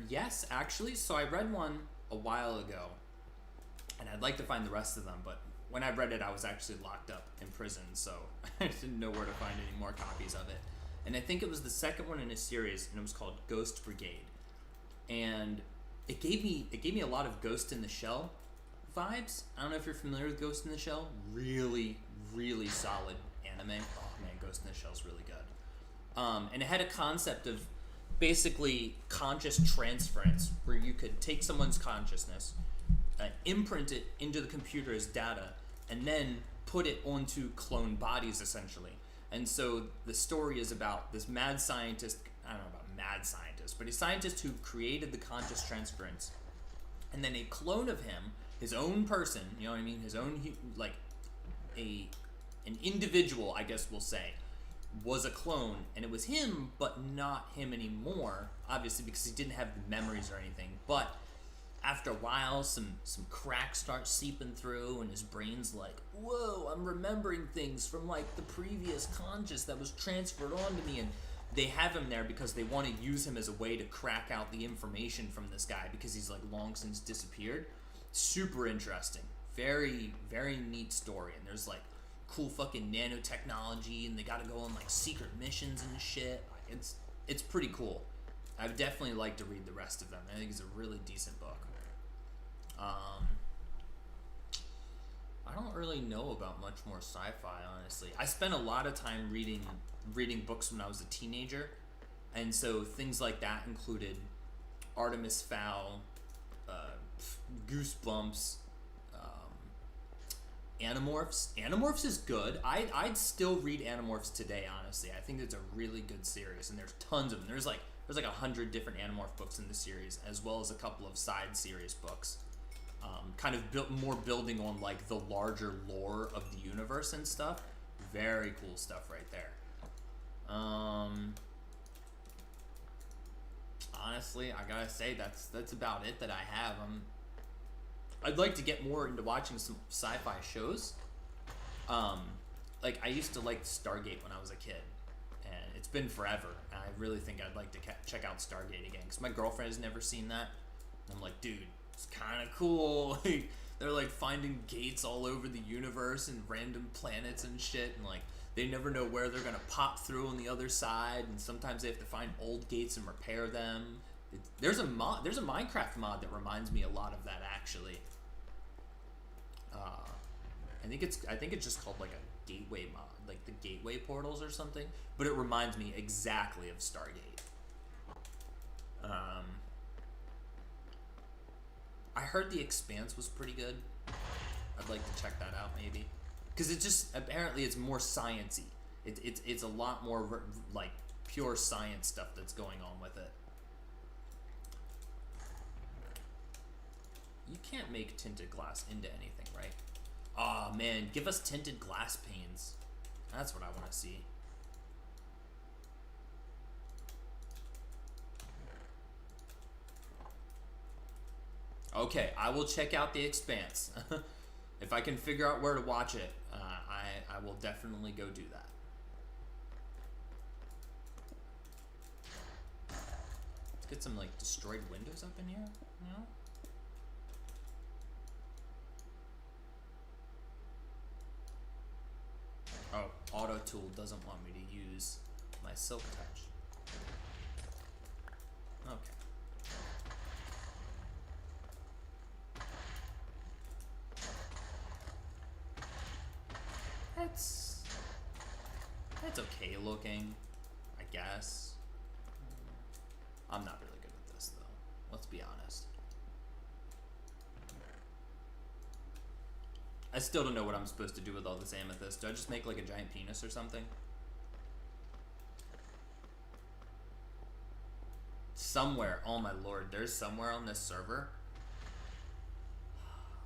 Yes, actually. So I read one a while ago, and I'd like to find the rest of them, but when I read it, I was actually locked up in prison, so I didn't know where to find any more copies of it. And I think it was the second one in a series, and it was called Ghost Brigade. And it gave me a lot of Ghost in the Shell vibes. I don't know if you're familiar with Ghost in the Shell. Really, really solid anime. Oh, man, Ghost in the Shell's really good. And it had a concept of basically conscious transference, where you could take someone's consciousness, imprint it into the computer as data, and then put it onto cloned bodies, essentially. And so the story is about this mad scientist. I don't know about mad scientist, but a scientist who created the conscious transference, and then a clone of him, his own person, you know what I mean, his own, like an individual, I guess we'll say, was a clone, and it was him, but not him anymore, obviously, because he didn't have the memories or anything. But after a while, some cracks start seeping through, and his brain's like, whoa, I'm remembering things from like the previous conscious that was transferred onto me. And they have him there because they want to use him as a way to crack out the information from this guy, because he's like long since disappeared. Super interesting, very, very neat story. And there's like cool fucking nanotechnology, and they gotta go on like secret missions and shit. Like, it's pretty cool. I would definitely like to read the rest of them. I think it's a really decent book. I don't really know about much more sci-fi, honestly. I spent a lot of time reading books when I was a teenager, and so things like that included Artemis Fowl, Goosebumps, Animorphs. Animorphs is good. I'd still read Animorphs today, honestly. I think it's a really good series, and there's tons of them. There's like 100 different Animorph books in the series, as well as a couple of side series books. Kind of more building on like the larger lore of the universe and stuff. Very cool stuff right there. Honestly, I gotta say that's about it that I have. I'd like to get more into watching some sci-fi shows. Like I used to like Stargate when I was a kid, and it's been forever. And I really think I'd like to check out Stargate again, because my girlfriend has never seen that. And I'm like, dude, it's kind of cool. They're like finding gates all over the universe and random planets and shit, and like they never know where they're gonna pop through on the other side, and sometimes they have to find old gates and repair them. There's a Minecraft mod that reminds me a lot of that, actually. I think it's just called like a gateway mod, like the gateway portals or something. But it reminds me exactly of Stargate. I heard The Expanse was pretty good. I'd like to check that out maybe, because it just apparently it's more sciencey. It's a lot more like pure science stuff that's going on with it. You can't make tinted glass into anything, right? Aw, man, give us tinted glass panes. That's what I want to see. Okay, I will check out The Expanse. If I can figure out where to watch it, I will definitely go do that. Let's get some like destroyed windows up in here, you know? Oh, Auto Tool doesn't want me to use my Silk Touch. Okay. That's okay looking, I guess. I'm not really good at this though. Let's be honest. I still don't know what I'm supposed to do with all this amethyst. Do I just make like a giant penis or something? Somewhere, oh my lord, there's somewhere on this server.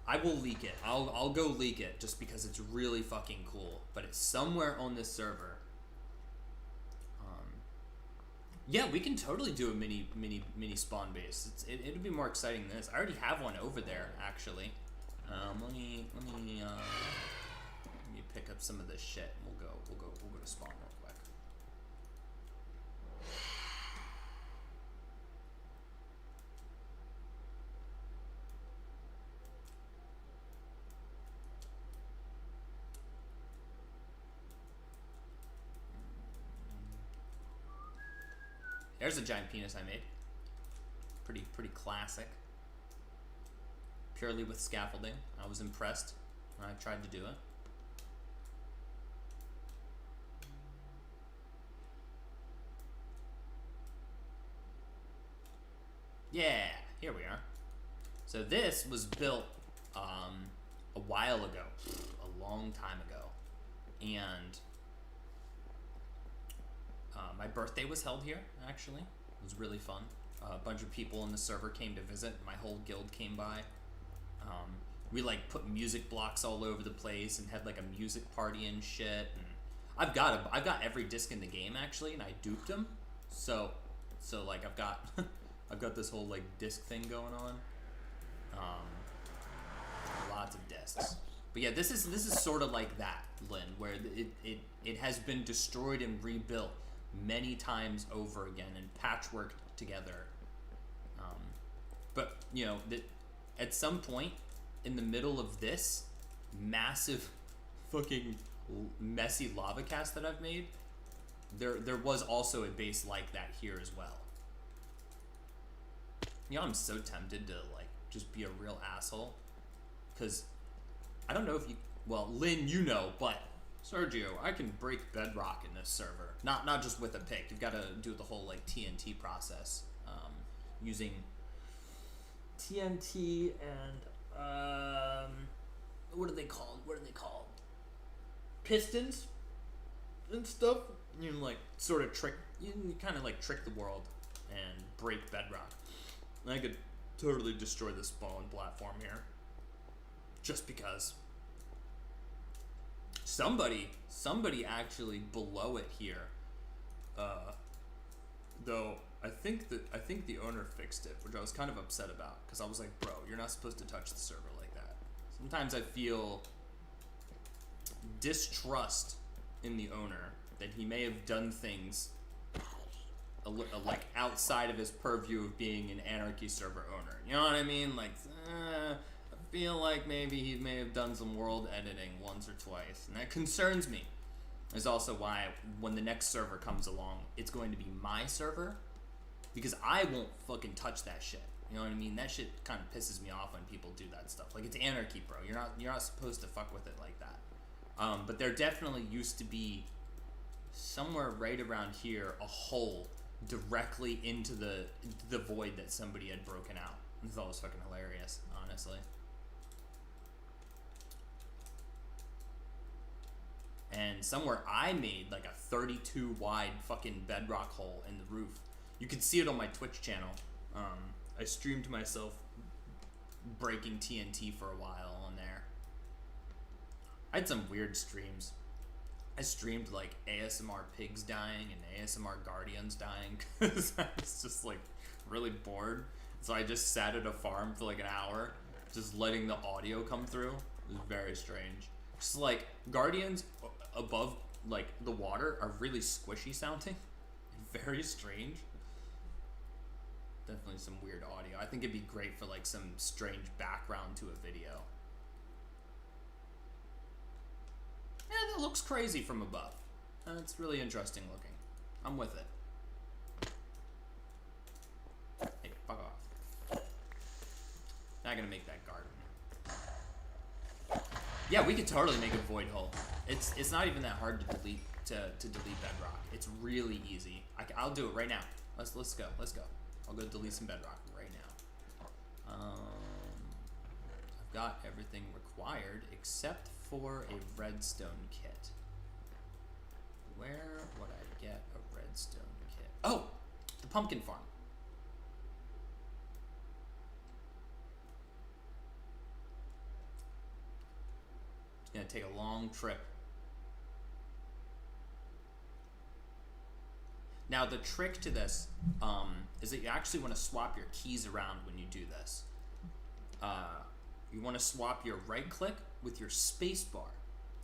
I will leak it. I'll go leak it just because it's really fucking cool. But it's somewhere on this server. Yeah, we can totally do a mini spawn base. It'd be more exciting than this. I already have one over there, actually. Let me pick up some of this shit. We'll go to spawn real quick. There's a giant penis I made. Pretty classic. Purely with scaffolding. I was impressed when I tried to do it. Yeah, here we are. So this was built a while ago, a long time ago, and my birthday was held here. Actually, it was really fun. A bunch of people in the server came to visit. My whole guild came by. We like put music blocks all over the place and had like a music party and shit. And I've got every disc in the game actually, and I duped them. So like I've got I've got this whole like disc thing going on. Lots of discs. But yeah, this is sort of like that, Lynn, where it has been destroyed and rebuilt many times over again and patchworked together. But you know that at some point in the middle of this massive fucking messy lava cast that I've made, there was also a base like that here as well. You know, I'm so tempted to like just be a real asshole, because I don't know if you, well, Lynn, you know, but Sergio, I can break bedrock in this server. Not just with a pick. You've got to do the whole like TNT process, using TNT and what are they called? Pistons and stuff. You like sort of trick. You kind of like trick the world and break bedrock. And I could totally destroy the spawn platform here, just because. Somebody actually below it here, though I think the owner fixed it, which I was kind of upset about, because I was like, bro, you're not supposed to touch the server like that. Sometimes I feel distrust in the owner, that he may have done things like outside of his purview of being an anarchy server owner. You know what I mean? Like, I feel like maybe he may have done some world editing once or twice, and that concerns me. Is also why when the next server comes along, it's going to be my server, because I won't fucking touch that shit. You know what I mean? That shit kind of pisses me off when people do that stuff. Like, it's anarchy, bro. You're not supposed to fuck with it like that. But there definitely used to be somewhere right around here a hole directly into the void that somebody had broken out. I thought it was fucking hilarious, honestly. And somewhere I made like a 32 wide fucking bedrock hole in the roof. You can see it on my Twitch channel. I streamed myself breaking TNT for a while on there. I had some weird streams. I streamed like ASMR pigs dying and ASMR guardians dying, because I was just like really bored. So I just sat at a farm for like an hour, just letting the audio come through. It was very strange. Just like guardians above like the water are really squishy sounding, very strange. Definitely some weird audio. I think it'd be great for like some strange background to a video. Yeah, that looks crazy from above. It's really interesting looking. I'm with it. Hey, fuck off. Not gonna make that garden. Yeah, we could totally make a void hole. It's not even that hard to delete bedrock. It's really easy. I'll do it right now. Let's go. I'll go delete some bedrock right now. I've got everything required except for a redstone kit. Where would I get a redstone kit? Oh, the pumpkin farm. It's gonna take a long trip. Now the trick to this is that you actually want to swap your keys around when you do this. You want to swap your right click with your space bar.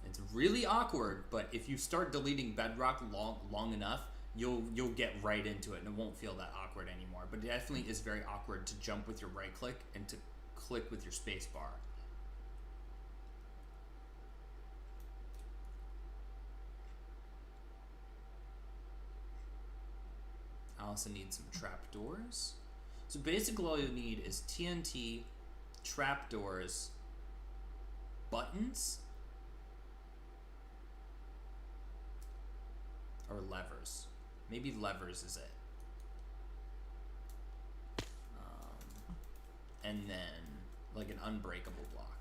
It's really awkward, but if you start deleting bedrock long enough, you'll get right into it and it won't feel that awkward anymore. But it definitely is very awkward to jump with your right click and to click with your space bar. I also need some trapdoors. So basically all you need is TNT, trapdoors, buttons, or levers. Maybe levers is it. and then like an unbreakable block.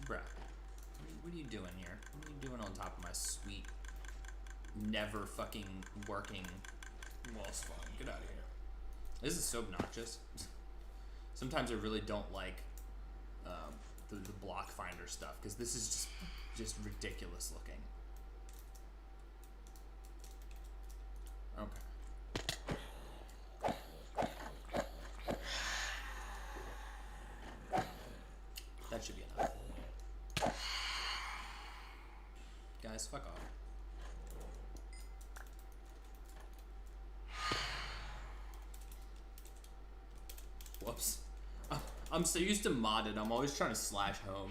Bruh, what are you doing here? What are you doing on top of my sweet, never fucking working wall spawn? Get out of here. This is so obnoxious. Sometimes I really don't like the block finder stuff, because this is just ridiculous looking. Okay. That should be enough. Guys, fuck off. Whoops. I'm so used to modded, I'm always trying to slash home.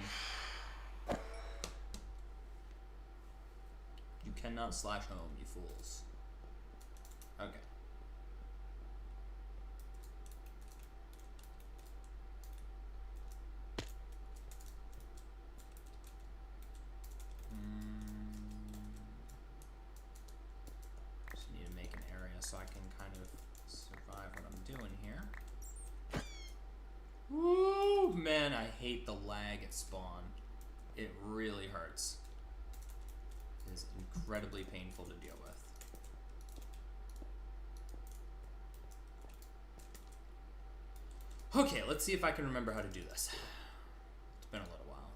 You cannot slash home, you fools. Okay. Just need to make an area so I can kind of survive what I'm doing here. Woo! Man, I hate the lag at spawn. It really hurts. It is incredibly painful to deal with. Okay, let's see if I can remember how to do this. It's been a little while.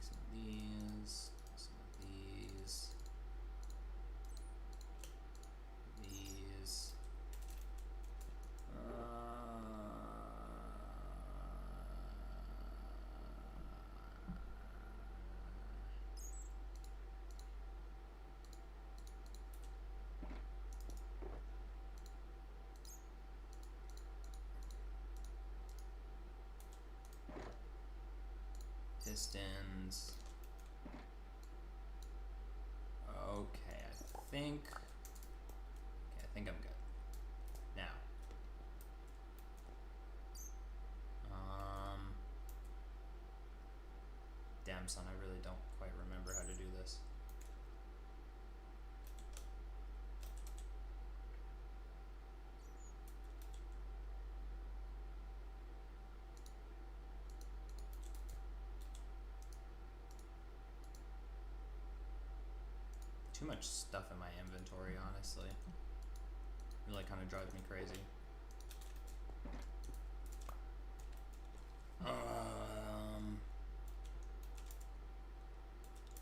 Some of these, these. Pistons. Okay, I think I'm good. Now. Damn son, I really don't quite remember how to do this. Too much stuff in my inventory, honestly. Really kind of drives me crazy.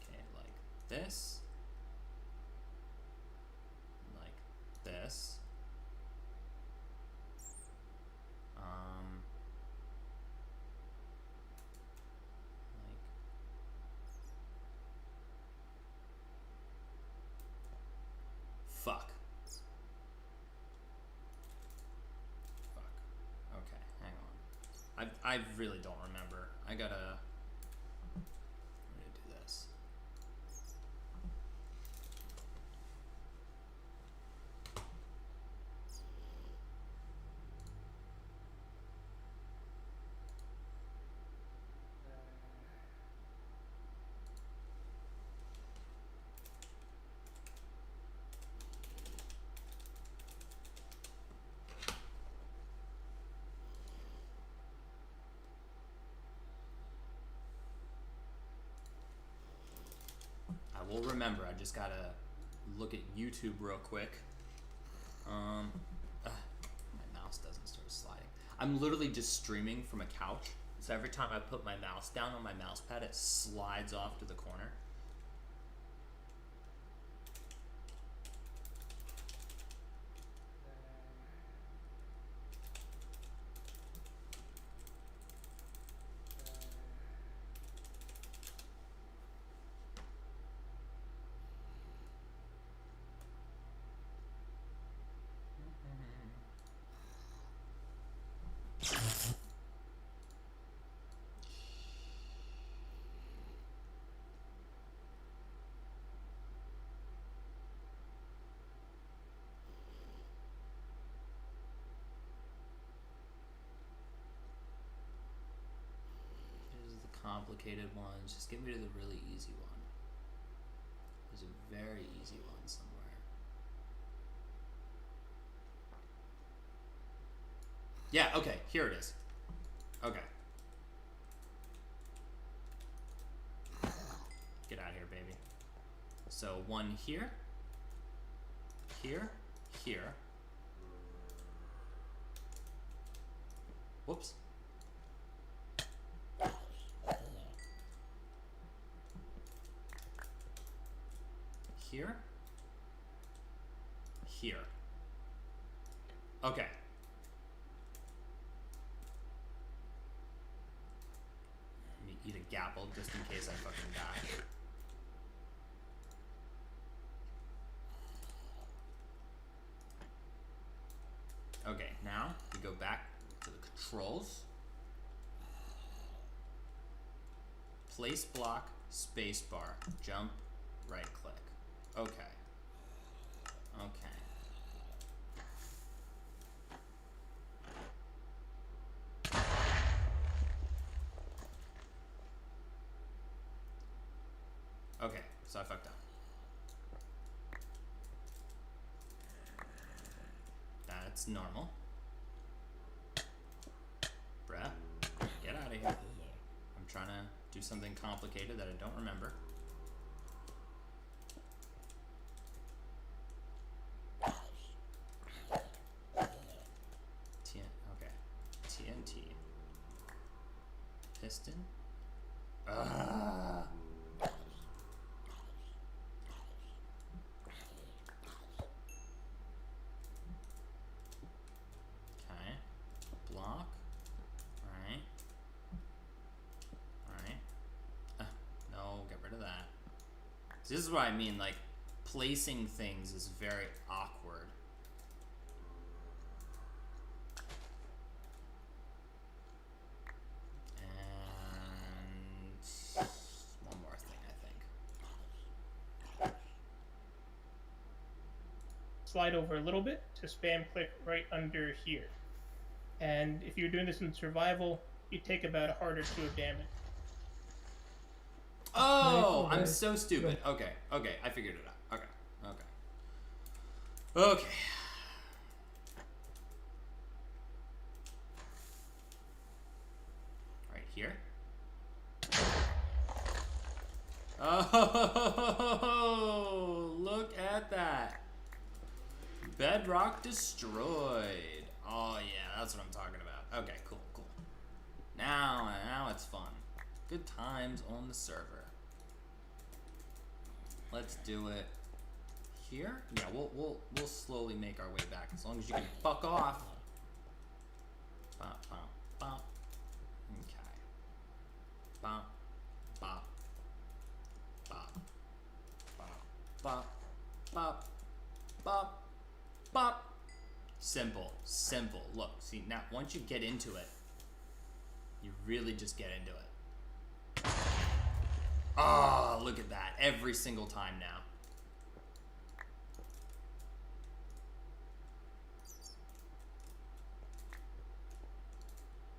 Okay, like this. Like this. Like fuck. Okay, hang on. I really don't remember. I gotta do this. I will remember. I just gotta look at YouTube real quick. My mouse doesn't start sliding. I'm literally just streaming from a couch, so every time I put my mouse down on my mouse pad, it slides off to the corner. complicated ones. Just get me to the really easy one. There's a very easy one somewhere. Yeah, okay, here it is. Okay. Get out of here, baby. So one here, here, here. Whoops. Here, here. Okay. Let me eat a gapple just in case I fucking die. Okay, now we go back to the controls. Place block, spacebar, jump, right click. Okay. Okay. Okay, so I fucked up. That's normal. Bruh, get out of here. I'm trying to do something complicated that I don't remember. Okay. TNT. Piston. Okay. Block. Alright. Alright. No, get rid of that. So this is what I mean, like, placing things is very awkward. And one more thing, I think. Slide over a little bit to spam click right under here. And if you're doing this in survival, you take about a heart or two of damage. Oh, I'm so stupid. Okay, okay, I figured it out. Okay, okay. Okay. Right here. Oh, look at that. Bedrock destroyed. Oh yeah, that's what I'm talking about. Okay, cool, cool. Now it's fun. Good times on the server. Let's do it here. Yeah, we'll slowly make our way back as long as you can fuck off. Bop, bop, bop. Okay. Bop, bop, bop, bop, bop, bop, bop, bop. Simple, simple. Look, see now once you get into it, you really just get into it. Oh, look at that. Every single time now.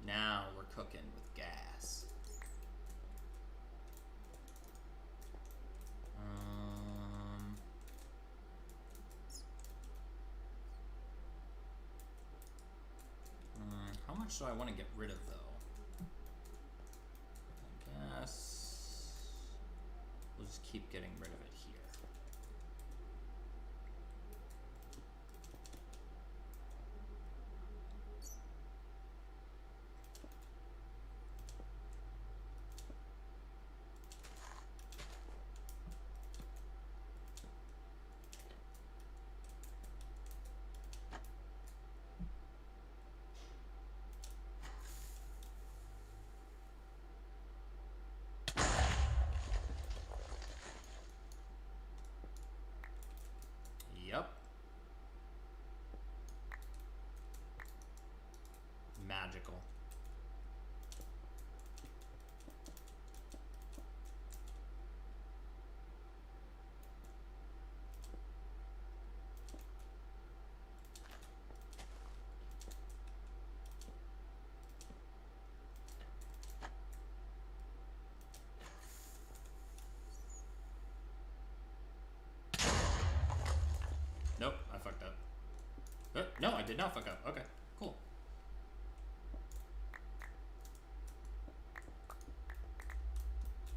Now we're cooking with gas. How much do I want to get rid of, though? I guess we'll just keep getting rid of it here. did not fuck up. Okay, cool.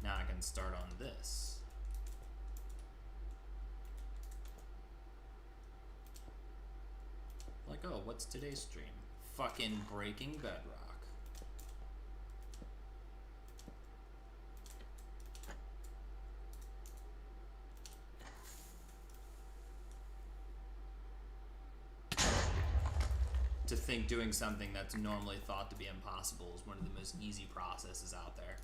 Now I can start on this. Like, oh, what's today's stream? Fucking breaking bedrock. To think doing something that's normally thought to be impossible is one of the most easy processes out there.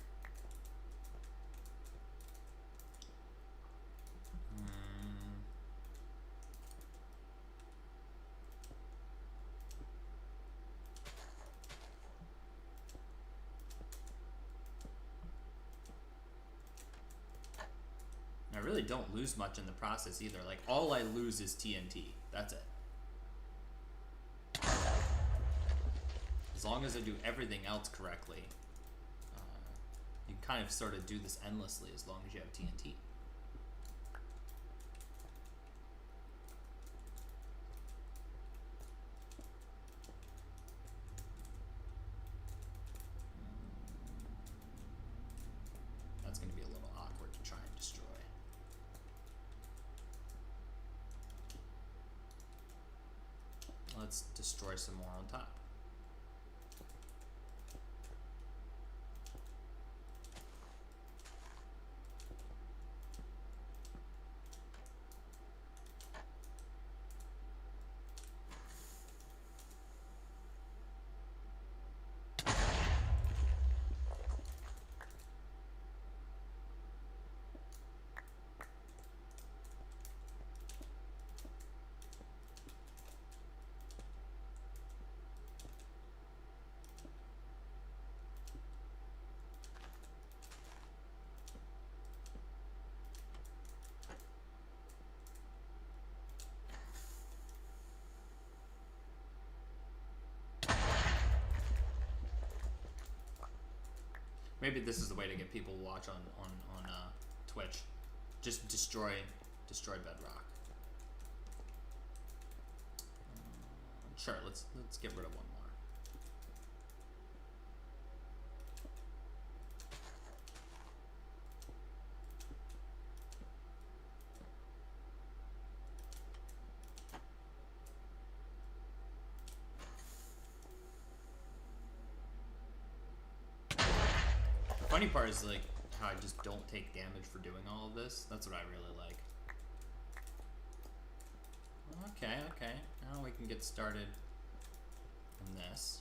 I really don't lose much in the process either. Like, all I lose is TNT. That's it. As long as I do everything else correctly, you can kind of sort of do this endlessly as long as you have TNT. That's going to be a little awkward to try and destroy. Let's destroy some more on top. Maybe this is the way to get people to watch on Twitch. Just destroy bedrock. Sure, let's get rid of one more. The funny part is like how I just don't take damage for doing all of this. That's what I really like. Okay. Now we can get started on this.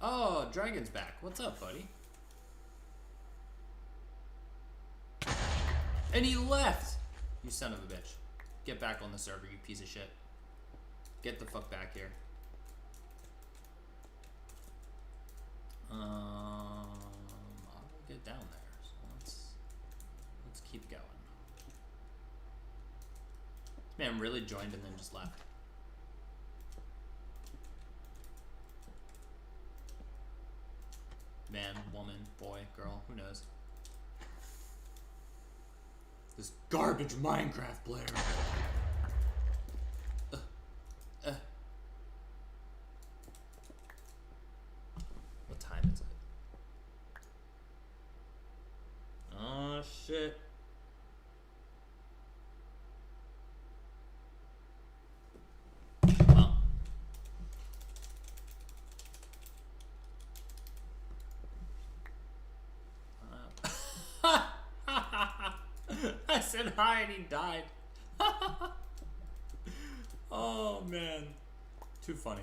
Oh, Dragon's back. What's up, buddy? And he left! You son of a bitch. Get back on the server, you piece of shit. Get the fuck back here. I'll get down there. So let's keep going. This man really joined and then just left. Man, woman, boy, girl, who knows? This garbage Minecraft player. What time is it? Oh shit. Well. I said hi and he died. Oh man. Too funny.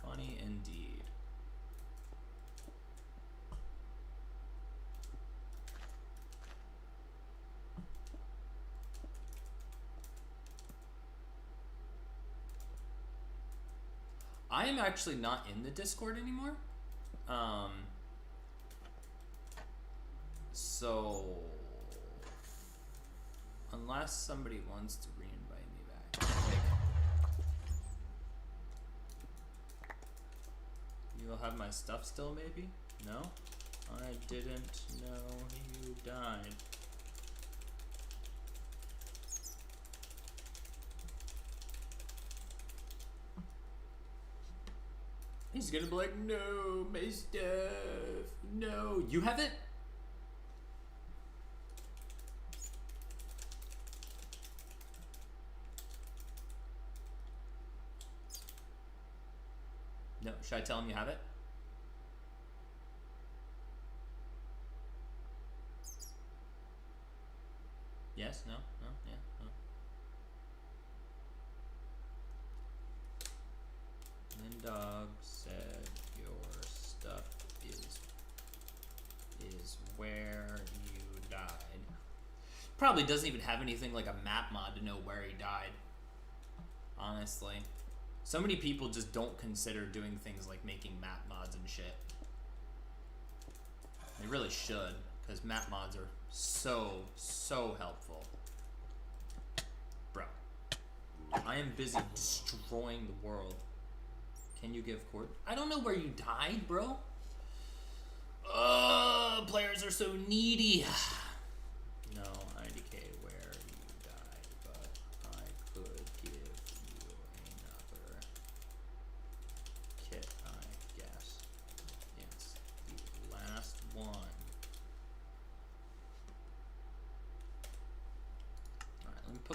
Funny indeed. I am actually not in the Discord anymore. So unless somebody wants to re-invite me back, you'll have my stuff still, maybe? No? I didn't know you died. He's gonna be like, no, my stuff, no. You have it? No, should I tell him you have it? Yes, no, no, yeah, no. Lindog said your stuff is where you died. Probably doesn't even have anything like a map mod to know where he died. Honestly. So many people just don't consider doing things like making map mods and shit. They really should, because map mods are so helpful. Bro. I am busy destroying the world. Can you give court? I don't know where you died, bro. Players are so needy. No, IDK where you died, but I could give you another kit, I guess. It's the last one.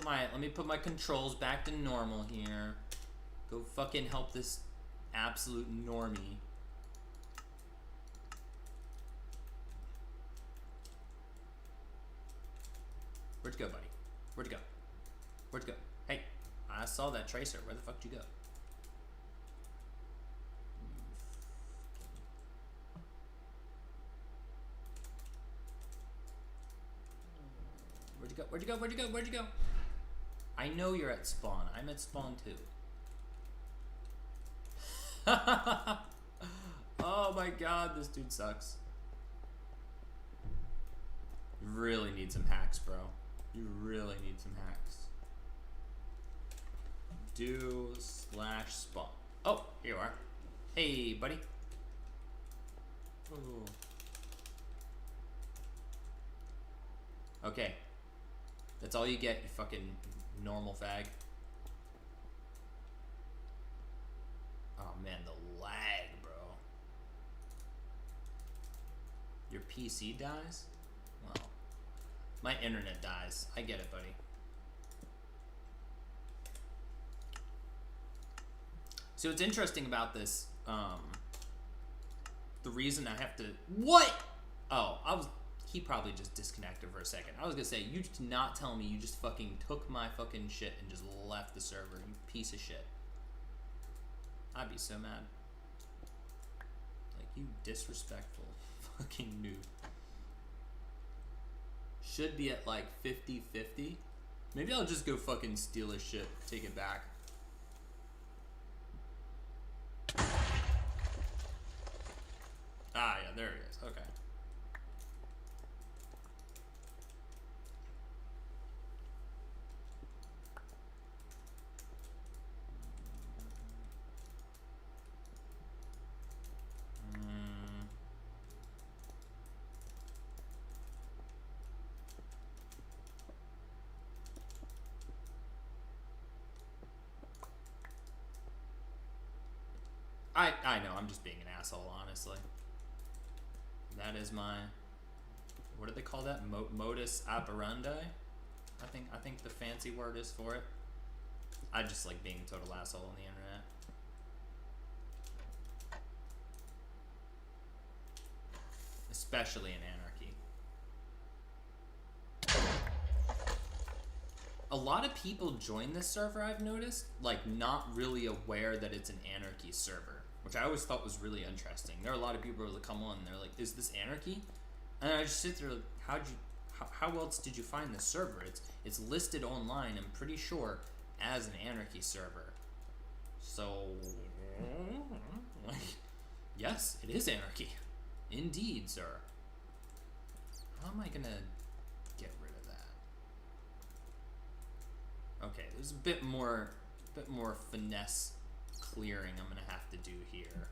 Alright, let me put my controls back to normal here. Go fucking help this absolute normie. Where'd you go, buddy? Where'd you go? Where'd you go? Hey, I saw that tracer. Where the fuck did you go? Where'd you go? Where'd you go? Where'd you go? Where'd you go? I know you're at spawn. I'm at spawn too. Oh my god, this dude sucks. You really need some hacks, bro. You really need some hacks. Do/spawn. Oh, here you are. Hey, buddy. Ooh. Okay. That's all you get, you fucking normal fag. Oh man, the lag, bro. Your PC dies? Well, my internet dies. I get it, buddy. So what's interesting about this, the reason I have to... What? Oh, he probably just disconnected for a second. I was gonna say, you did not tell me you just fucking took my fucking shit and just left the server, you piece of shit. I'd be so mad. Like, you disrespectful fucking noob. Should be at like 50-50. Maybe I'll just go fucking steal his shit, take it back. Ah, yeah, there it is. Okay. I know, I'm just being an asshole, honestly. That is my, what do they call that? Modus operandi? I think the fancy word is for it. I just like being a total asshole on the internet. Especially in anarchy. A lot of people join this server, I've noticed, like not really aware that it's an anarchy server, which I always thought was really interesting. There are a lot of people that come on and they're like, is this anarchy? And I just sit there like, how else did you find this server? It's listed online, I'm pretty sure, as an anarchy server. So Like, yes, it is anarchy. Indeed, sir. How am I gonna get rid of that? Okay, there's a bit more finesse clearing I'm gonna have to do here.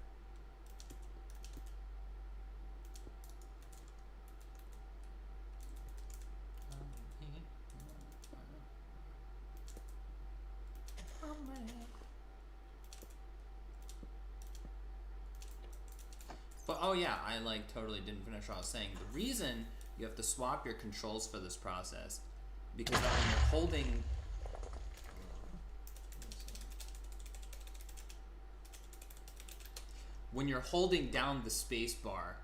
But oh yeah, I like totally didn't finish what I was saying. The reason you have to swap your controls for this process, because when you're holding down the space bar,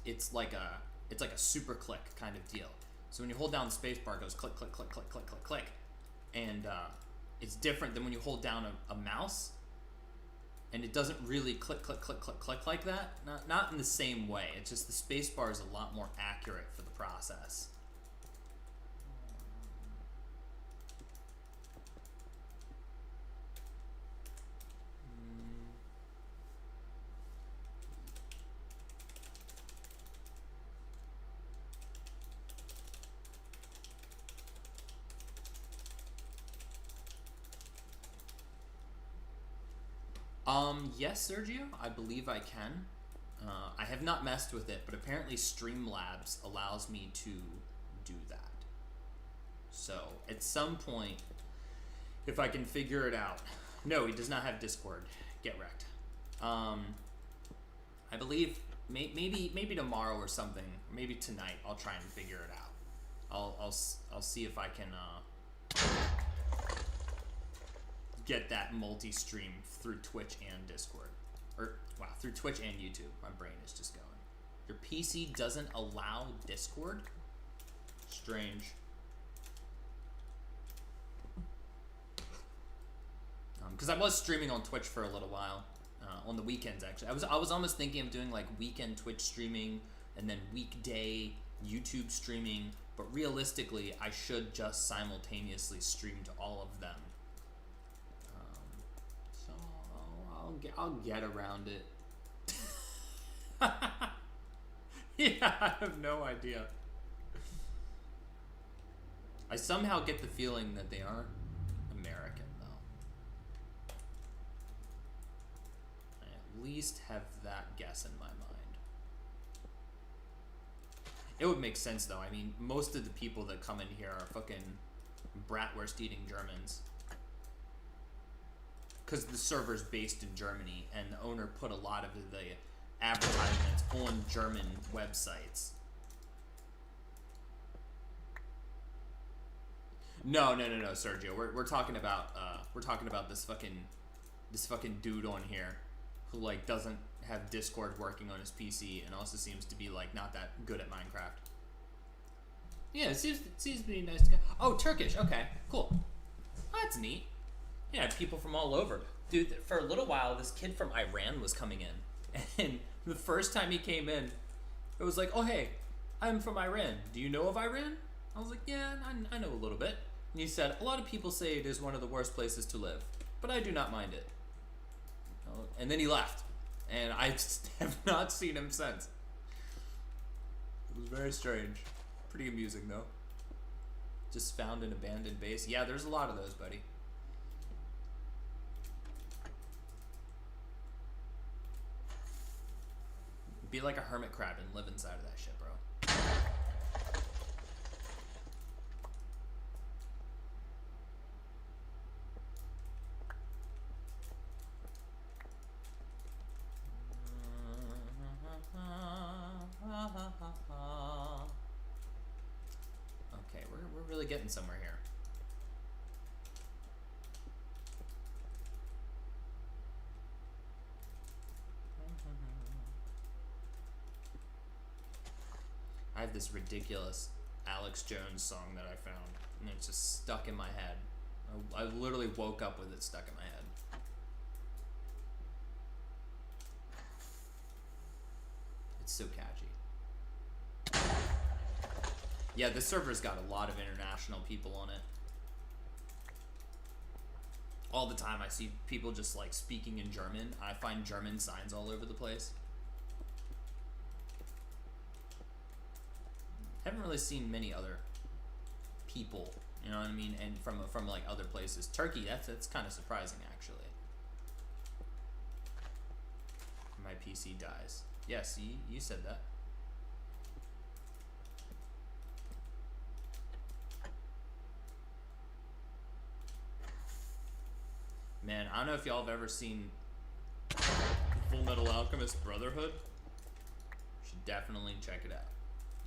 it's like a super click kind of deal. So when you hold down the space bar, it goes click click click click click click click, and it's different than when you hold down a mouse, and it doesn't really click click click click click like that. Not in the same way. It's just the space bar is a lot more accurate for the process. Yes, Sergio, I believe I can. I have not messed with it, but apparently Streamlabs allows me to do that. So, at some point, if I can figure it out. No, he does not have Discord. Get wrecked. I believe maybe tomorrow or something, maybe tonight, I'll try and figure it out. I'll see if I can get that multi-stream through Twitch and Discord. Or, wow, through Twitch and YouTube. My brain is just going. Your PC doesn't allow Discord? Strange. Because I was streaming on Twitch for a little while. On the weekends, actually. I was almost thinking of doing, like, weekend Twitch streaming and then weekday YouTube streaming. But realistically, I should just simultaneously stream to all of them. I'll get around it. Yeah, I have no idea. I somehow get the feeling that they are American, though. I at least have that guess in my mind. It would make sense, though. I mean, most of the people that come in here are fucking bratwurst-eating Germans. Because the server's based in Germany, and the owner put a lot of the advertisements on German websites. No, Sergio. We're talking about this fucking dude on here who like doesn't have Discord working on his PC and also seems to be like not that good at Minecraft. Yeah, it seems to be nice to go. Oh, Turkish. Okay, cool. Oh, that's neat. Yeah, people from all over. Dude, for a little while, this kid from Iran was coming in. And the first time he came in, it was like, oh, hey, I'm from Iran. Do you know of Iran? I was like, yeah, I know a little bit. And he said, a lot of people say it is one of the worst places to live, but I do not mind it. And then he left. And I just have not seen him since. It was very strange. Pretty amusing, though. Just found an abandoned base. Yeah, there's a lot of those, buddy. Be like a hermit crab and live inside of that shit, bro. Okay, we're really getting somewhere here. I have this ridiculous Alex Jones song that I found, and it's just stuck in my head. I literally woke up with it stuck in my head. It's so catchy. Yeah, this server's got a lot of international people on it. All the time I see people just like speaking in German. I find German signs all over the place. Haven't really seen many other people, you know what I mean, and from like other places. Turkey, that's kind of surprising actually. My PC dies. Yes, you said that. Man, I don't know if y'all have ever seen Full Metal Alchemist Brotherhood. Should definitely check it out.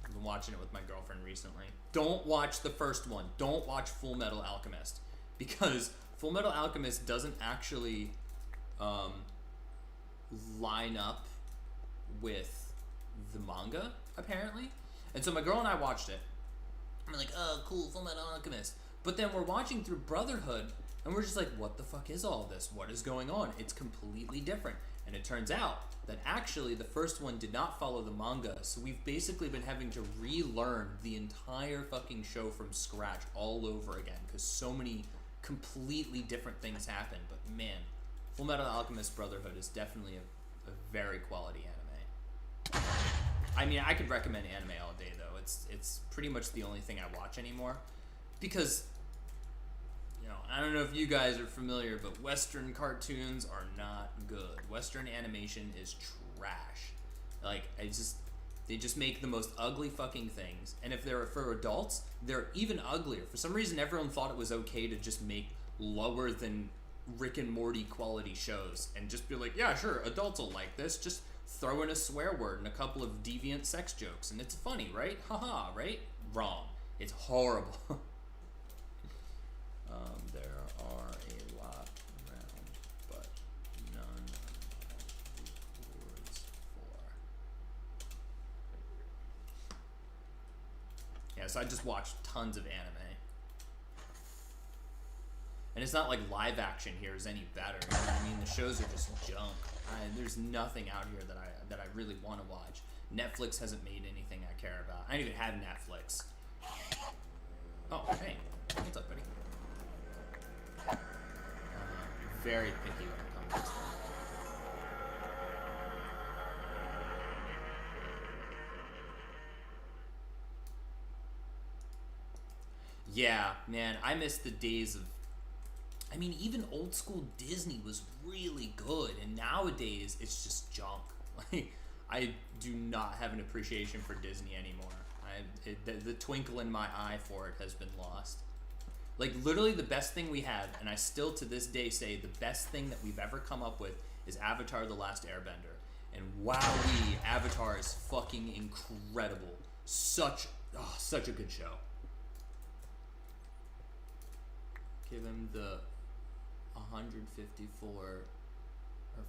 I've been watching it with my girlfriend recently. Don't watch the first one. Don't watch Full Metal Alchemist, because Full Metal Alchemist doesn't actually line up with the manga, apparently. And so my girl and I watched it. I'm like, oh, cool, Full Metal Alchemist. But then we're watching through Brotherhood, and we're just like, what the fuck is all this? What is going on? It's completely different. And it turns out that actually the first one did not follow the manga, so we've basically been having to relearn the entire fucking show from scratch all over again, because so many completely different things happen. But man, Full Metal Alchemist Brotherhood is definitely a very quality anime. I mean, I could recommend anime all day though. It's pretty much the only thing I watch anymore, because, you know, I don't know if you guys are familiar, but Western cartoons are not good. Western animation is trash. Like, they just make the most ugly fucking things. And if they're for adults, they're even uglier. For some reason, everyone thought it was okay to just make lower than Rick and Morty quality shows and just be like, yeah, sure, adults will like this. Just throw in a swear word and a couple of deviant sex jokes, and it's funny, right? Haha, right? Wrong. It's horrible. There are a lot around, but none records for. Yeah, so I just watched tons of anime. And it's not like live action here is any better. You know what I mean? The shows are just junk. There's nothing out here that I really want to watch. Netflix hasn't made anything I care about. I don't even have Netflix. Oh, hey. What's up, buddy? Very picky when it comes to stuff. Yeah, man, I miss the days of, I mean, even old school Disney was really good, and nowadays it's just junk. Like, I do not have an appreciation for Disney anymore. The twinkle in my eye for it has been lost. Like, literally the best thing we have, and I still to this day say the best thing that we've ever come up with, is Avatar: The Last Airbender. And wowee, Avatar is fucking incredible. Such a good show. Give him the 154 or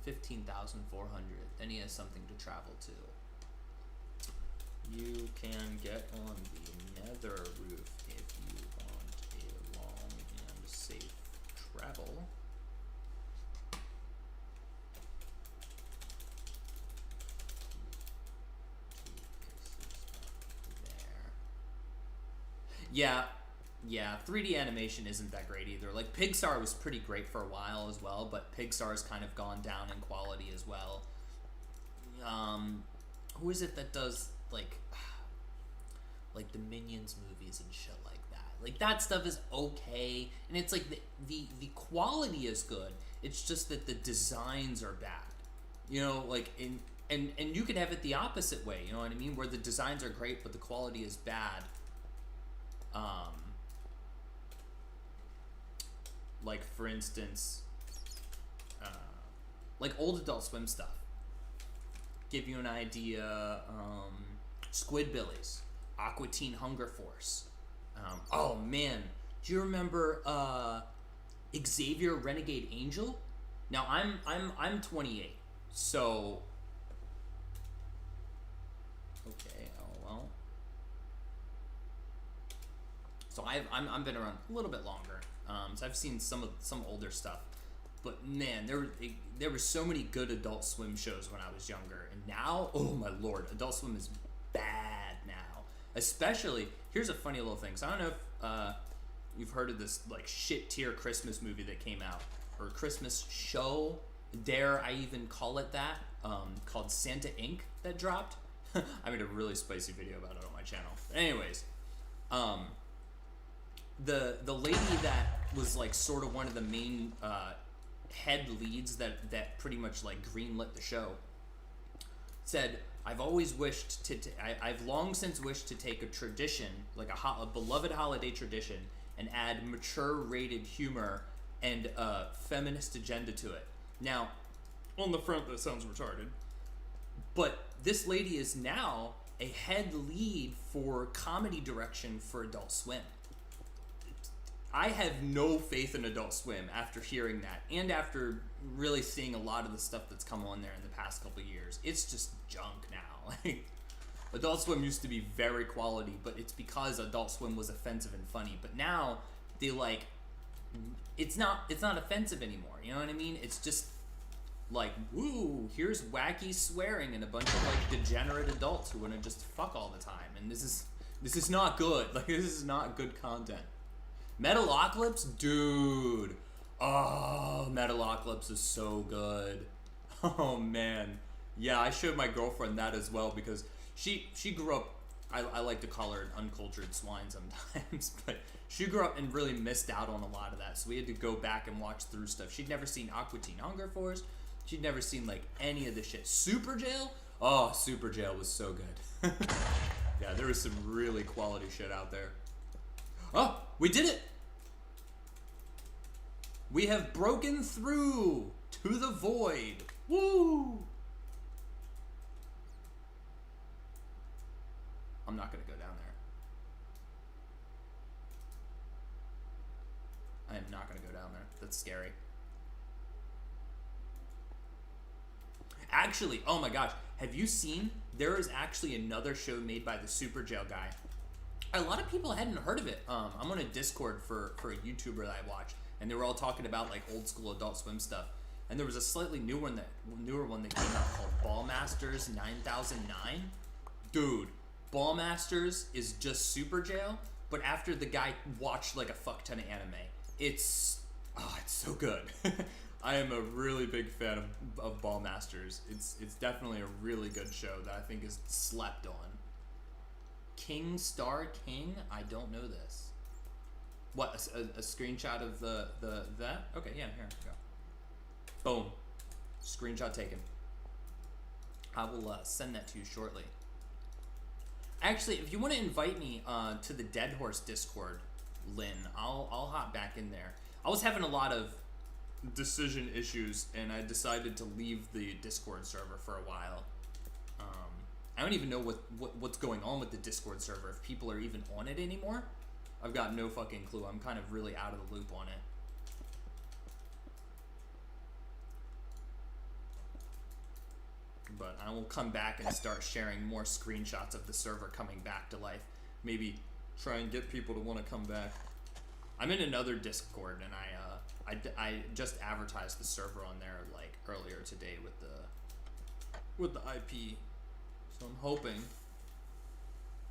15,400. Then he has something to travel to. You can get on the nether roof if you want a long and safe travel. Yeah, 3D animation isn't that great either. Like, Pixar was pretty great for a while as well, but Pixar's kind of gone down in quality as well. Who is it that does, like the Minions movies and shit like that? Like, that stuff is okay, and it's like the quality is good. It's just that the designs are bad. You know, like, and you can have it the opposite way, you know what I mean? Where the designs are great, but the quality is bad. Like, for instance, like old Adult Swim stuff. Give you an idea, Squidbillies, Aqua Teen Hunger Force. Oh man, do you remember Xavier Renegade Angel? Now I'm 28, so okay. Oh well. So I'm been around a little bit longer. So I've seen some older stuff, but man, there were so many good Adult Swim shows when I was younger, and now, oh my lord, Adult Swim is bad now. Especially Here's a funny little thing. So I don't know if you've heard of this like shit tier Christmas movie that came out, or Christmas show, dare I even call it that, called Santa Inc. that dropped. I made a really spicy video about it on my channel. But anyways, the lady that was like sort of one of the main head leads that pretty much like greenlit the show said, I've always wished I've long since wished to take a tradition, like a beloved holiday tradition, and add mature rated humor and a feminist agenda to it. Now, on the front, that sounds retarded, but this lady is now a head lead for comedy direction for Adult Swim. I have no faith in Adult Swim after hearing that, and after really seeing a lot of the stuff that's come on there in the past couple of years. It's just junk now. Like, Adult Swim used to be very quality, but it's because Adult Swim was offensive and funny. But now they like, it's not offensive anymore. You know what I mean? It's just like, woo, here's wacky swearing and a bunch of like degenerate adults who want to just fuck all the time, and this is not good. Like, this is not good content. Metalocalypse, dude. Oh, Metalocalypse is so good. Oh man, yeah. I showed my girlfriend that as well because she grew up. I like to call her an uncultured swine sometimes, but she grew up and really missed out on a lot of that. So we had to go back and watch through stuff. She'd never seen Aqua Teen Hunger Force. She'd never seen like any of the shit. Super Jail. Oh, Super Jail was so good. Yeah, there was some really quality shit out there. Oh, we did it! We have broken through to the void. Woo! I'm not gonna go down there. I am not gonna go down there. That's scary. Actually, oh my gosh, have you seen? There is actually another show made by the Super Jail guy. A lot of people hadn't heard of it. I'm on a Discord for a YouTuber that I watch, and they were all talking about like old school Adult Swim stuff. And there was a slightly newer one that came out called Ballmasters 9009. Dude, Ballmasters is just Super Jail, but after the guy watched like a fuck ton of anime. It's so good. I am a really big fan of Ballmasters. It's definitely a really good show that I think is slept on. King Star King? I don't know this. What, a screenshot of the that? Okay, yeah, here we go. Boom. Screenshot taken. I will send that to you shortly. Actually, if you want to invite me to the Dead Horse Discord, Lynn, I'll hop back in there. I was having a lot of decision issues, and I decided to leave the Discord server for a while. I don't even know what's going on with the Discord server, if people are even on it anymore. I've got no fucking clue. I'm kind of really out of the loop on it. But I will come back and start sharing more screenshots of the server coming back to life. Maybe try and get people to want to come back. I'm in another Discord, and I just advertised the server on there like earlier today with the IP. So I'm hoping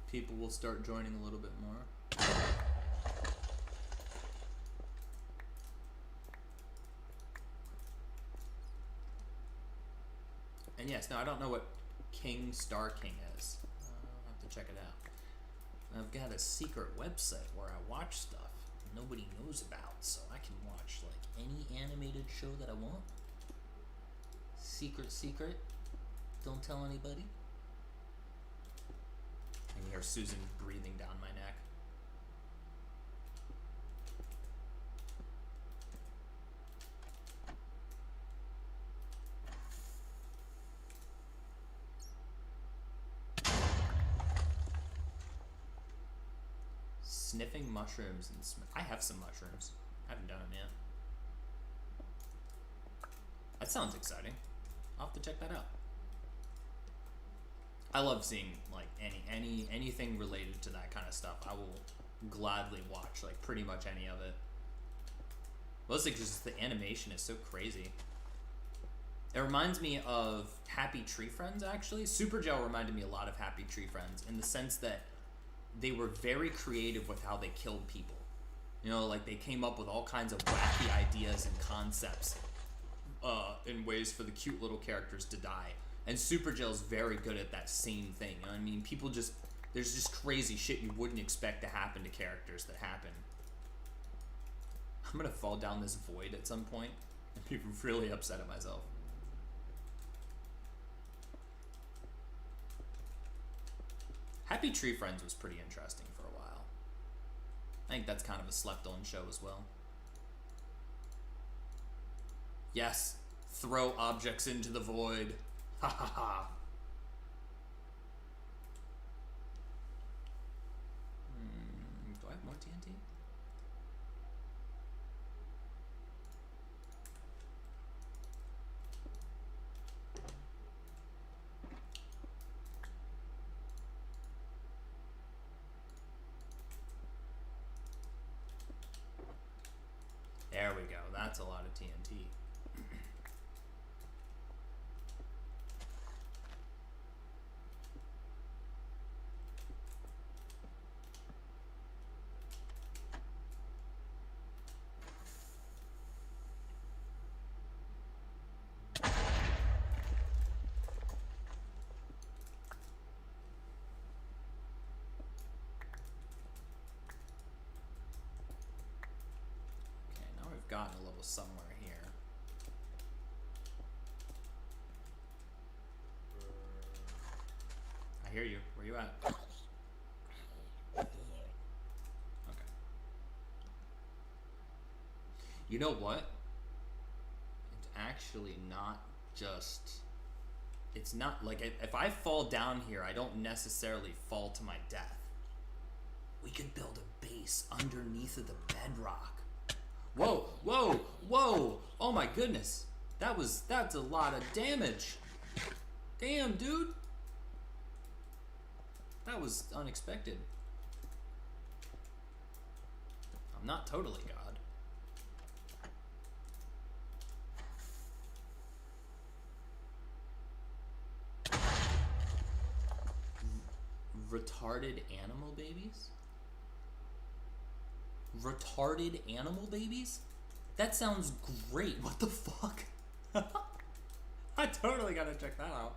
people will start joining a little bit more. And yes, now I don't know what King Star King is. I'll have to check it out. I've got a secret website where I watch stuff nobody knows about, so I can watch like any animated show that I want. Secret. Don't tell anybody. I can hear Susan breathing down my neck. Sniffing mushrooms and I have some mushrooms. I haven't done them yet. That sounds exciting. I'll have to check that out. I love seeing like anything related to that kind of stuff. I will gladly watch like pretty much any of it. Mostly because the animation is so crazy. It reminds me of Happy Tree Friends, actually. Super Jail reminded me a lot of Happy Tree Friends in the sense that they were very creative with how they killed people. You know, like they came up with all kinds of wacky ideas and concepts in ways for the cute little characters to die. And Superjail's very good at that same thing. You know what I mean? People just, there's just crazy shit you wouldn't expect to happen to characters that happen. I'm gonna fall down this void at some point and be really upset at myself. Happy Tree Friends was pretty interesting for a while. I think that's kind of a slept-on show as well. Yes, throw objects into the void. Ha ha ha. Do I have more TNT? There we go. That's a lot of TNT. Gotten a little somewhere here. I hear you. Where you at? Okay. You know what? It's actually not just... It's not like if I fall down here, I don't necessarily fall to my death. We could build a base underneath of the bedrock. Whoa, whoa, whoa! Oh my goodness. That's a lot of damage. Damn, dude. That was unexpected. I'm not totally God. Retarded animal babies? Retarded animal babies? That sounds great. What the fuck? I totally gotta check that out.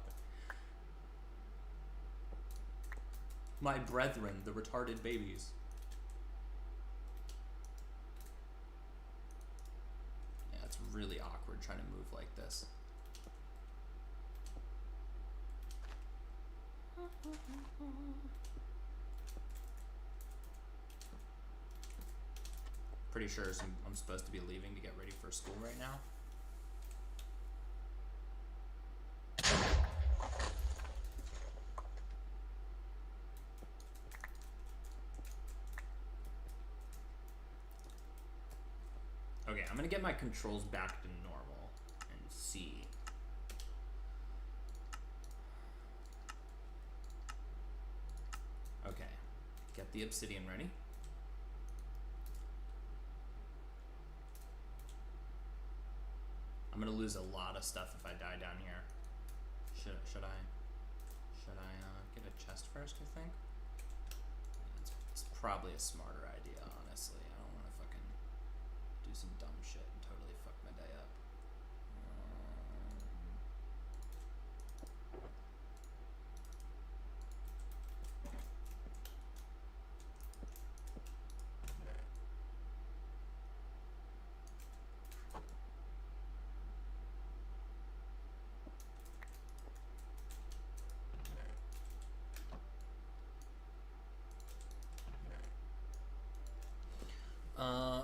My brethren, the retarded babies. Yeah, it's really awkward trying to move like this. Pretty sure I'm supposed to be leaving to get ready for school right now. Okay, I'm gonna get my controls back to normal and see. Okay, get the obsidian ready. I'm gonna lose a lot of stuff if I die down here. Should I get a chest first, I think? It's probably a smarter idea, honestly. I don't wanna fucking do some dumb shit and totally fuck my day up.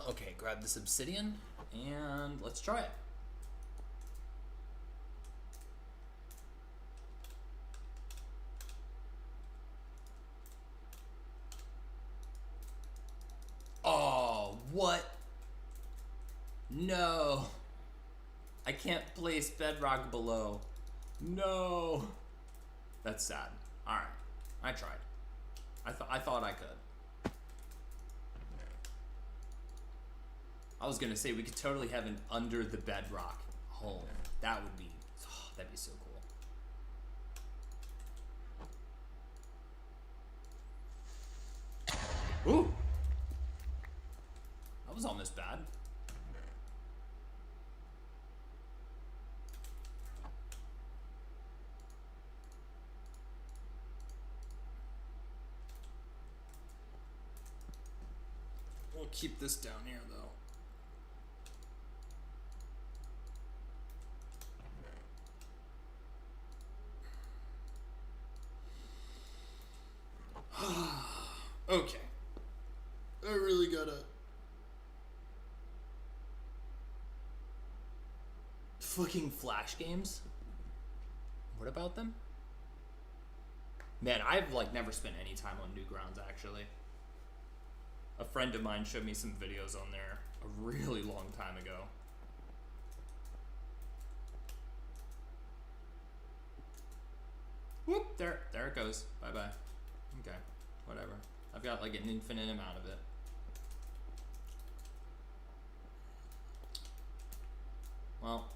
Okay, grab this obsidian and let's try it. Oh, what? No. I can't place bedrock below. No. That's sad. Alright. I tried. I thought I could. I was gonna say we could totally have an under the bedrock home. That would be, oh, that'd be so cool. Ooh. That was almost bad. We'll keep this down here though. Okay. I really gotta fucking Flash games. What about them? Man, I've like never spent any time on Newgrounds actually. A friend of mine showed me some videos on there a really long time ago. Whoop, there it goes. Bye bye. Okay, whatever. I've got like an infinite amount of it. Well,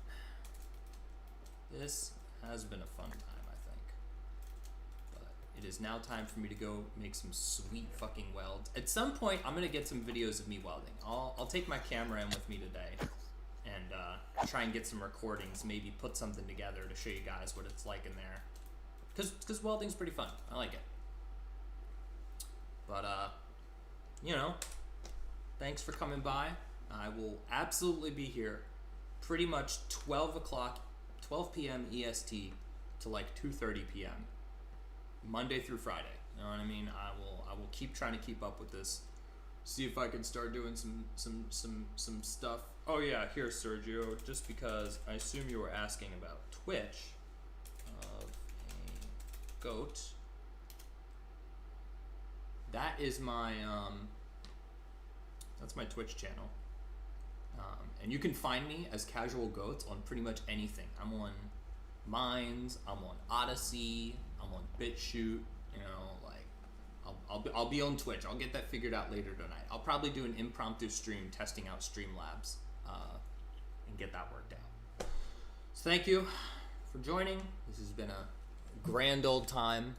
this has been a fun time, I think. But it is now time for me to go make some sweet fucking welds. At some point, I'm gonna get some videos of me welding. I'll take my camera in with me today and try and get some recordings. Maybe put something together to show you guys what it's like in there. Cause welding's pretty fun. I like it. But you know, thanks for coming by. I will absolutely be here pretty much 12 p.m. EST to like 2:30 p.m. Monday through Friday. You know what I mean? I will keep trying to keep up with this. See if I can start doing some stuff. Oh yeah, here Sergio, just because I assume you were asking about Twitch of a goat. That is my that's my Twitch channel. And you can find me as Casual Goats on pretty much anything. I'm on Minds, I'm on Odyssey, I'm on BitChute, you know, like I'll be on Twitch. I'll get that figured out later tonight. I'll probably do an impromptu stream testing out Streamlabs and get that worked out. So thank you for joining. This has been a grand old time.